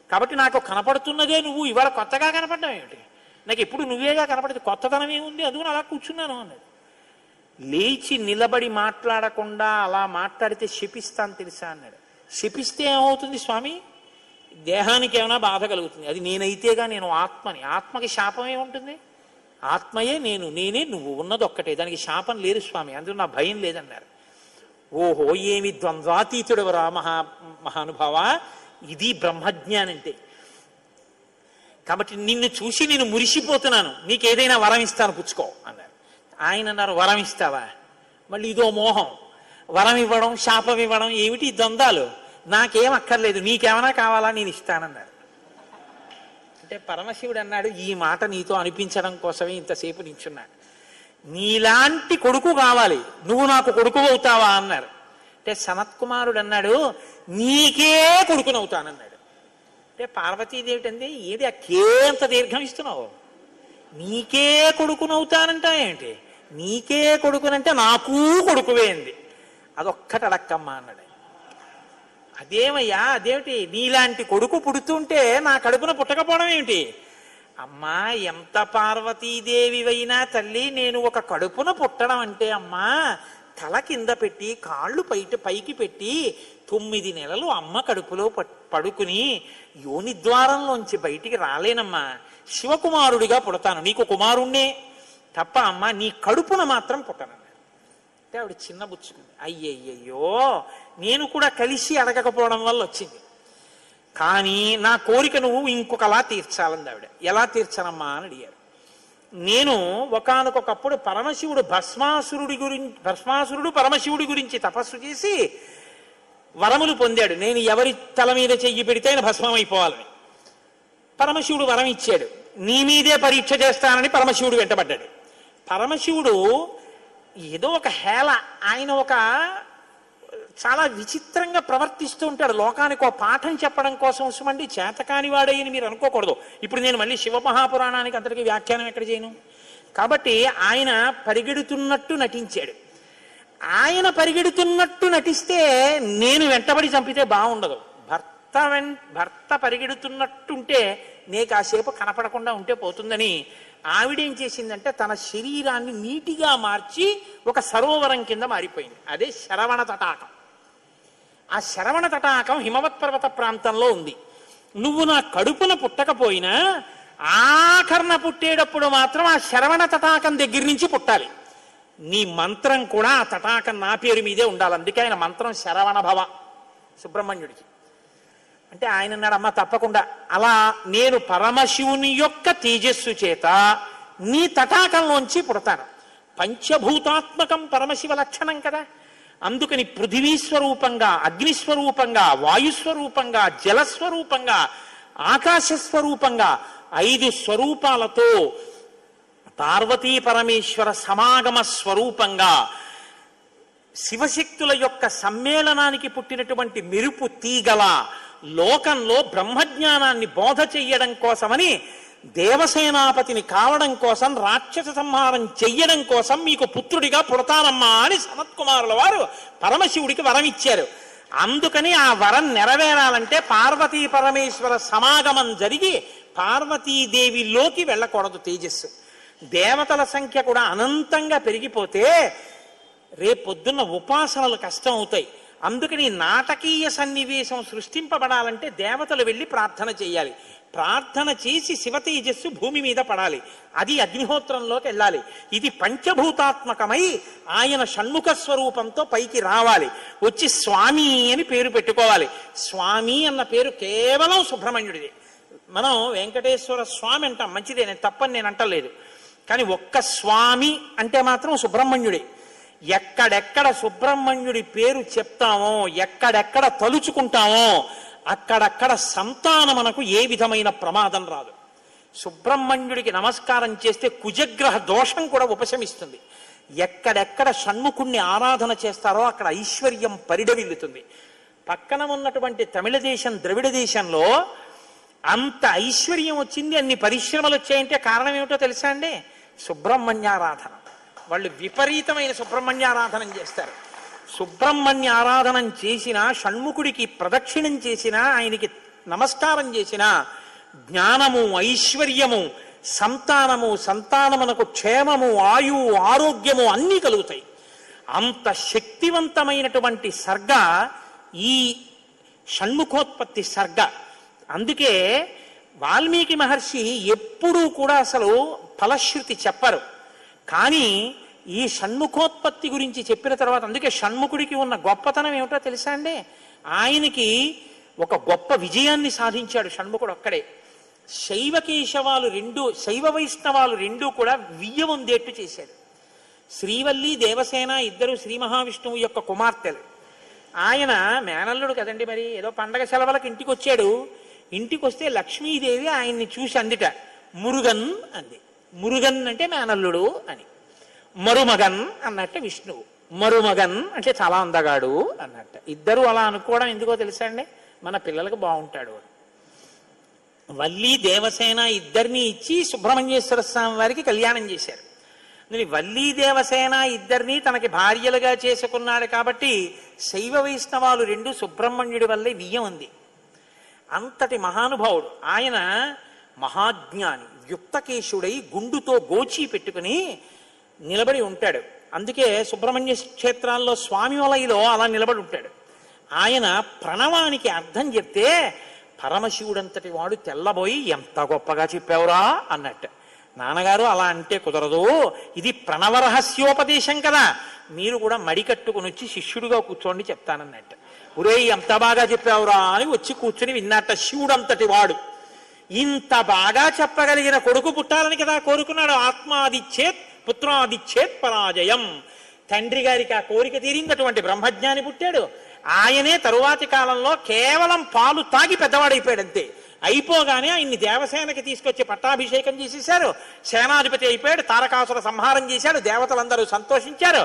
కాబట్టి నాకు కనపడుతున్నదే నువ్వు, ఇవాళ కొత్తగా కనపడ్డం ఏమిటి? నాకు ఎప్పుడు నువ్వేగా కనపడదు, కొత్తదనం ఏముంది, అదుగు అలా కూర్చున్నాను అన్నది. లేచి నిలబడి మాట్లాడకుండా అలా మాట్లాడితే శపిస్తాను తెలుసా అన్నాడు. శపిస్తే ఏమవుతుంది స్వామి? దేహానికి ఏమైనా బాధ కలుగుతుంది. అది నేనైతేగా, నేను ఆత్మని. ఆత్మకి శాపం ఏముంటుంది? ఆత్మయే నేను, నేనే నువ్వు, ఉన్నది ఒక్కటే, దానికి శాపం లేదు స్వామి, అందులో నా భయం లేదన్నారు. ఓహో, ఏమి ద్వంద్వాతీతుడవరా మహానుభావ, ఇది బ్రహ్మజ్ఞానం అంటే. కాబట్టి నిన్ను చూసి నేను మురిసిపోతున్నాను, నీకేదైనా వరం ఇస్తాను పుచ్చుకో అన్నారు. ఆయన అన్నారు, వరం ఇస్తావా? మళ్ళీ ఇదో మోహం, వరం ఇవ్వడం, శాపం ఇవ్వడం ఏమిటి ద్వంద్వాలు? నాకేం అక్కర్లేదు, నీకేమైనా కావాలా, నేను ఇస్తానన్నారు. అంటే పరమశివుడు అన్నాడు, ఈ మాట నీతో అనిపించడం కోసమే ఇంతసేపు నించున్నాడు. నీలాంటి కొడుకు కావాలి, నువ్వు నాకు కొడుకు అవుతావా అన్నారు. అంటే సనత్కుమారుడు అన్నాడు, నీకే కొడుకునవుతానన్నాడు. అంటే పార్వతీదేవి అంటే ఏది అకేంత దీర్ఘం ఇస్తున్నావు? నీకే కొడుకునవుతానంట ఏంటి? నీకే కొడుకునంటే నాకు కొడుకువే అంది. అదొక్కటి అడక్కమ్మా అన్నాడు. అదేమయ్యా, అదేమిటి, నీలాంటి కొడుకు పుడుతుంటే నా కడుపున పుట్టకపోవడం ఏమిటి? అమ్మా, ఎంత పార్వతీదేవివైనా తల్లి, నేను ఒక కడుపున పుట్టడం అంటే అమ్మా, తల కింద పెట్టి కాళ్ళు పైకి పెట్టి 9 నెలలు అమ్మ కడుపులో పడుకుని యోని ద్వారంలోంచి బయటికి రాలేనమ్మా. శివకుమారుడిగా పుడతాను, నీకు కుమారుణ్ణే తప్ప అమ్మా నీ కడుపున మాత్రం పుట్టనన్నాడు. అంటే ఆవిడ చిన్న బుచ్చుకుంది. అయ్యయ్యో, నేను కూడా కలిసి అడగకపోవడం వల్ల వచ్చింది. కానీ నా కోరిక నువ్వు ఇంకొకలా తీర్చాలంది ఆవిడ. ఎలా తీర్చనమ్మా అని అడిగారు. నేను ఒకానొకప్పుడు పరమశివుడు భస్మాసురుడు పరమశివుడి గురించి తపస్సు చేసి వరములు పొందాడు. నేను ఎవరి తల మీద చెయ్యి పెడితే ఆయన భస్మం అయిపోవాలని పరమశివుడు వరం ఇచ్చాడు. నీ మీదే పరీక్ష చేస్తానని పరమశివుడు వెంటబడ్డాడు. పరమశివుడు ఏదో ఒక హేళ, ఆయన ఒక చాలా విచిత్రంగా ప్రవర్తిస్తూ ఉంటాడు. లోకానికి ఒక పాఠం చెప్పడం కోసం వస్తామండి, చేతకాని వాడని మీరు అనుకోకూడదు. ఇప్పుడు నేను మళ్ళీ శివమహాపురాణానికి అంతటికీ వ్యాఖ్యానం ఎక్కడ చేయను. కాబట్టి ఆయన పరిగెడుతున్నట్టు నటించాడు. ఆయన పరిగెడుతున్నట్టు నటిస్తే నేను వెంటబడి చంపితే బాగుండదు. భర్త పరిగెడుతున్నట్టుంటే నే కాసేపు కనపడకుండా ఉంటే పోతుందని ఆవిడేం చేసిందంటే తన శరీరాన్ని నీటిగా మార్చి ఒక సరోవరం కింద మారిపోయింది. అదే శరవణ తటాకం. ఆ శరవణ తటాకం హిమవత్ పర్వత ప్రాంతంలో ఉంది. నువ్వు నా కడుపున పుట్టకపోయినా ఆఖరణ పుట్టేటప్పుడు మాత్రం ఆ శరవణ తటాకం దగ్గర నుంచి పుట్టాలి. నీ మంత్రం కూడా ఆ తటాకం నా పేరు మీదే ఉండాలి. అందుకే ఆయన మంత్రం శరవణ భవ సుబ్రహ్మణ్యుడికి. అంటే ఆయన అన్నాడు, అమ్మ తప్పకుండా, అలా నేను పరమశివుని యొక్క తేజస్సు చేత నీ తటాకంలోంచి పుడతాను. పంచభూతాత్మకం పరమశివ లక్షణం కదా. అందుకని పృథివీస్వరూపంగా, అగ్నిస్వరూపంగా, వాయుస్వరూపంగా, జలస్వరూపంగా, ఆకాశస్వరూపంగా 5 స్వరూపాలతో పార్వతీ పరమేశ్వర సమాగమ స్వరూపంగా శివశక్తుల యొక్క సమ్మేళనానికి పుట్టినటువంటి మెరుపు తీగల లోకంలో బ్రహ్మజ్ఞానాన్ని బోధ చెయ్యడం కోసమని, దేవసేనాపతిని కావడం కోసం, రాక్షస సంహారం చెయ్యడం కోసం మీకు పుత్రుడిగా పుడతానమ్మా అని సనత్కుమారుల వారు పరమశివుడికి వరం ఇచ్చారు. అందుకని ఆ వరం నెరవేరాలంటే పార్వతీ పరమేశ్వర సమాగమం జరిగి పార్వతీదేవిలోకి వెళ్ళకూడదు తేజస్సు. దేవతల సంఖ్య కూడా అనంతంగా పెరిగిపోతే రేపొద్దున్న ఉపాసనలు కష్టం అవుతాయి. అందుకని నాటకీయ సన్నివేశం సృష్టింపబడాలంటే దేవతలు వెళ్ళి ప్రార్థన చేయాలి. ప్రార్థన చేసి శివతేజస్సు భూమి మీద పడాలి. అది అగ్నిహోత్రంలోకి వెళ్ళాలి. ఇది పంచభూతాత్మకమై ఆయన షణ్ముఖ స్వరూపంతో పైకి రావాలి. వచ్చి స్వామి అని పేరు పెట్టుకోవాలి. స్వామి అన్న పేరు కేవలం సుబ్రహ్మణ్యుడిది. మనం వెంకటేశ్వర స్వామి అంటాం, మంచిదే, నేను తప్పని నేను అంటలేదు. కానీ ఒక్క స్వామి అంటే మాత్రం సుబ్రహ్మణ్యుడే. ఎక్కడెక్కడ సుబ్రహ్మణ్యుడి పేరు చెప్తామో, ఎక్కడెక్కడ తలుచుకుంటామో అక్కడక్కడ సంతానమునకు ఏ విధమైన ప్రమాదం రాదు. సుబ్రహ్మణ్యుడికి నమస్కారం చేస్తే కుజగ్రహ దోషం కూడా ఉపశమిస్తుంది. ఎక్కడెక్కడ షణ్ముఖుణ్ణి ఆరాధన చేస్తారో అక్కడ ఐశ్వర్యం పరిడవిల్లుతుంది. పక్కన ఉన్నటువంటి తమిళ దేశం, ద్రవిడ దేశంలో అంత ఐశ్వర్యం వచ్చింది, అన్ని పరిశ్రమలు వచ్చాయంటే కారణం ఏమిటో తెలుసా అండి? సుబ్రహ్మణ్యారాధన. వాళ్ళు విపరీతమైన సుబ్రహ్మణ్యారాధనం చేస్తారు. సుబ్రహ్మణ్య ఆరాధనం చేసినా, షణ్ముఖుడికి ప్రదక్షిణం చేసినా, ఆయనకి నమస్కారం చేసినా జ్ఞానము, ఐశ్వర్యము, సంతానమునకు క్షేమము, ఆయువు, ఆరోగ్యము అన్నీ కలుగుతాయి. అంత శక్తివంతమైనటువంటి సర్గ ఈ షణ్ముఖోత్పత్తి సర్గ. అందుకే వాల్మీకి మహర్షి ఎప్పుడూ కూడా అసలు ఫలశ్రుతి చెప్పరు. కానీ ఈ షణ్ముఖోత్పత్తి గురించి చెప్పిన తర్వాత, అందుకే షణ్ముఖుడికి ఉన్న గొప్పతనం ఏమిటో తెలుసా అండి? ఆయనకి ఒక గొప్ప విజయాన్ని సాధించాడు షణ్ముఖుడు ఒక్కడే. శైవ వైష్ణవాలు రెండూ కూడా వియ్యవందేట్టు చేశాడు. శ్రీవల్లి, దేవసేన ఇద్దరు శ్రీ మహావిష్ణువు యొక్క కుమార్తెలు. ఆయన మేనల్లుడు కదండి, మరి ఏదో పండగ సెలవులకు ఇంటికి వచ్చాడు. ఇంటికి వస్తే లక్ష్మీదేవి ఆయన్ని చూసి అందిట, మురుగన్ అంది. మురుగన్ అంటే మేనల్లుడు అని. మరుమగన్ అన్నట్ట విష్ణువు. మరుమగన్ అంటే చాలా అందగాడు అన్నట్ట. ఇద్దరు అలా అనుకోవడం ఎందుకో తెలుసా అండి? మన పిల్లలకు బాగుంటాడు. వల్లి, దేవసేన ఇద్దరిని ఇచ్చి సుబ్రహ్మణ్యేశ్వర స్వామి వారికి కళ్యాణం చేశారు. వల్లి, దేవసేన ఇద్దరిని తనకి భార్యలుగా చేసుకున్నాడు కాబట్టి శైవ వైష్ణవాలు రెండు సుబ్రహ్మణ్యుడి వల్లే వియ్యం ఉంది. అంతటి మహానుభావుడు ఆయన. మహాజ్ఞాని, యుక్తకేశుడై గుండుతో గోచి పెట్టుకుని నిలబడి ఉంటాడు. అందుకే సుబ్రహ్మణ్య క్షేత్రాల్లో స్వామి వలయలో అలా నిలబడి ఉంటాడు. ఆయన ప్రణవానికి అర్థం చెప్తే పరమశివుడంతటి వాడు తెల్లబోయి, ఎంత గొప్పగా చెప్పావురా అన్నట్టు. నాన్నగారు అలా అంటే కుదరదు, ఇది ప్రణవ రహస్యోపదేశం కదా, మీరు కూడా మడి కట్టుకుని వచ్చి శిష్యుడిగా కూర్చోండి చెప్తానన్నట్టు. ఒరే ఎంత బాగా చెప్పావురా అని వచ్చి కూర్చుని విన్నట్ట. శివుడంతటి వాడు ఇంత బాగా చెప్పగలిగిన కొడుకు పుట్టాలని కదా కోరుకున్నాడు. ఆత్మాదిచ్చేత్ పుత్రాదిచ్చేత్ పరాజయం. తండ్రి గారికి ఆ కోరిక తీరిందటువంటి బ్రహ్మజ్ఞాని పుట్టాడు. ఆయనే తరువాతి కాలంలో కేవలం పాలు తాగి పెద్దవాడైపోయాడు అంతే. అయిపోగానే ఆయన్ని దేవసేనకి తీసుకొచ్చి పట్టాభిషేకం చేసేశారు. సేనాధిపతి అయిపోయాడు. తారకాసుర సంహారం చేశాడు. దేవతలందరూ సంతోషించారు.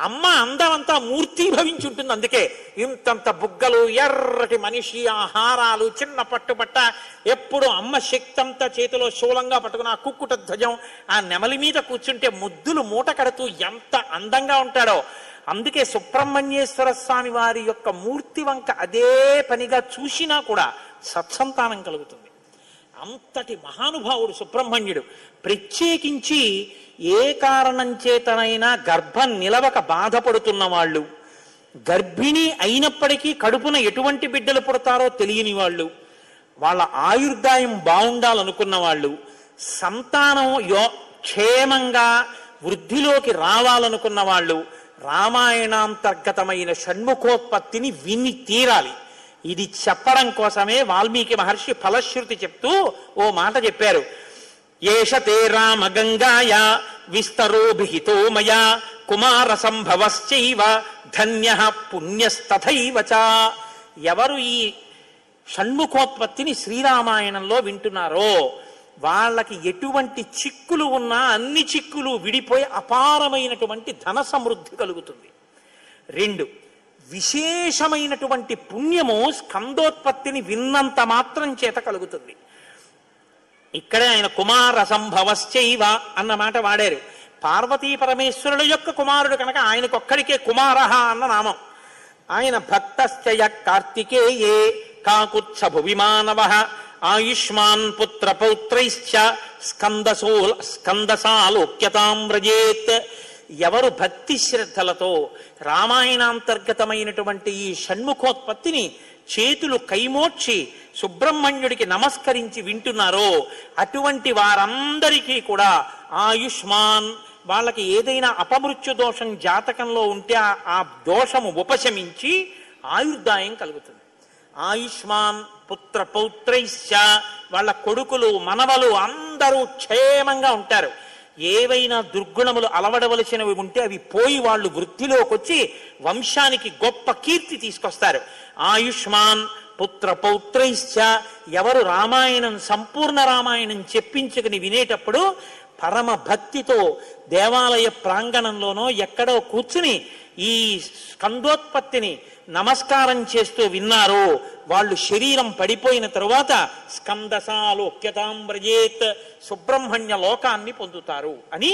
అమ్మ అందమంతా మూర్తీభవించి ఉంటుంది. అందుకే ఇంతంత బుగ్గలు, ఎర్రటి మనిషి, ఆహారాలు, చిన్న పట్టుబట్ట, ఎప్పుడు అమ్మ శక్తి అంతా చేతిలో శూలంగా పట్టుకుని ఆ కుక్కుట ధ్వజం, ఆ నెమలి మీద కూర్చుంటే ముద్దులు మూట కడుతూ ఎంత అందంగా ఉంటాడో. అందుకే సుబ్రహ్మణ్యేశ్వర స్వామి వారి యొక్క మూర్తి వంక అదే పనిగా చూసినా కూడా సత్సంతానం కలుగుతుంది. అంతటి మహానుభావుడు సుబ్రహ్మణ్యుడు. ప్రత్యేకించి ఏ కారణం చేతనైనా గర్భం నిలవక బాధపడుతున్న వాళ్ళు, గర్భిణి అయినప్పటికీ కడుపున ఎటువంటి బిడ్డలు పుడతారో తెలియని వాళ్ళు, వాళ్ళ ఆయుర్దాయం బాగుండాలనుకున్న వాళ్ళు, సంతానం క్షేమంగా వృద్ధిలోకి రావాలనుకున్న వాళ్ళు రామాయణాంతర్గతమైన షణ్ముఖోత్పత్తిని విని తీరాలి. ఇది చెప్పడం కోసమే వాల్మీకి మహర్షి ఫలశ్రుతి చెప్తూ ఓ మాట చెప్పారు. ఏషతే రామ గంగాయ విస్తరోభిహితో మయా కుమార సంభవశ్చైవ ధన్యః పుణ్యస్తథైవ చ. ఎవరు ఈ షణ్ముఖోత్పత్తిని శ్రీరామాయణంలో వింటున్నారో వాళ్ళకి ఎటువంటి చిక్కులు ఉన్నా అన్ని చిక్కులు విడిపోయి అపారమైనటువంటి ధన సమృద్ధి కలుగుతుంది. 2, విశేషమైనటువంటి పుణ్యము స్కందోత్పత్తిని విన్నంత మాత్రం చేత కలుగుతుంది. ఇక్కడే ఆయన కుమార సంభవశ్చైవ అన్న మాట వాడారు. పార్వతీ పరమేశ్వరుల యొక్క కుమారుడు కనుక ఆయనకొక్కడికే కుమారః అన్న నామం. ఆయన భక్తశ్చయ కార్తికేయే కాకుత్స భువిమానవః ఆయుష్మాన్ పుత్ర పౌత్రైశ్చ స్కందసాలోక్యతాం వ్రజేత్. ఎవరు భక్తి శ్రద్ధలతో రామాయణాంతర్గతమైనటువంటి ఈ షణ్ముఖోత్పత్తిని చేతులు కైమోడ్చి సుబ్రహ్మణ్యుడికి నమస్కరించి వింటున్నారో అటువంటి వారందరికీ కూడా ఆయుష్మాన్, వాళ్ళకి ఏదైనా అపమృత్యు దోషం జాతకంలో ఉంటే ఆ దోషము ఉపశమించి ఆయుర్దాయం కలుగుతుంది. ఆయుష్మాన్ పుత్ర పౌత్రైశ్చ, వాళ్ళ కొడుకులు మనవలు అందరూ క్షేమంగా ఉంటారు. ఏవైనా దుర్గుణములు అలవడవలసినవి ఉంటే అవి పోయి వాళ్ళు వృద్ధిలోకి వచ్చి వంశానికి గొప్ప కీర్తి తీసుకొస్తారు. ఆయుష్మాన్ పుత్ర పౌత్రైశ్చ, ఎవరు రామాయణం సంపూర్ణ రామాయణం చెప్పించుకుని వినేటప్పుడు పరమ భక్తితో దేవాలయ ప్రాంగణంలోనో ఎక్కడో కూర్చుని ఈ స్కందోత్పత్తిని నమస్కారం చేస్తూ విన్నారో వాళ్ళు శరీరం పడిపోయిన తరువాత స్కందసాలోక్యతాం వ్రజేత్, సుబ్రహ్మణ్య లోకాన్ని పొందుతారు అని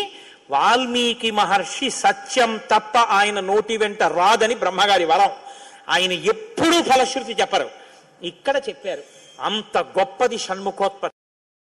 వాల్మీకి మహర్షి సత్యం తప్ప ఆయన నోటి వెంట రాదని బ్రహ్మగారి వరం. ఆయన ఎప్పుడూ ఫలశ్రుతి చెప్పరు, ఇక్కడ చెప్పారు. అంత గొప్పది షణ్ముఖోత్పత్తి.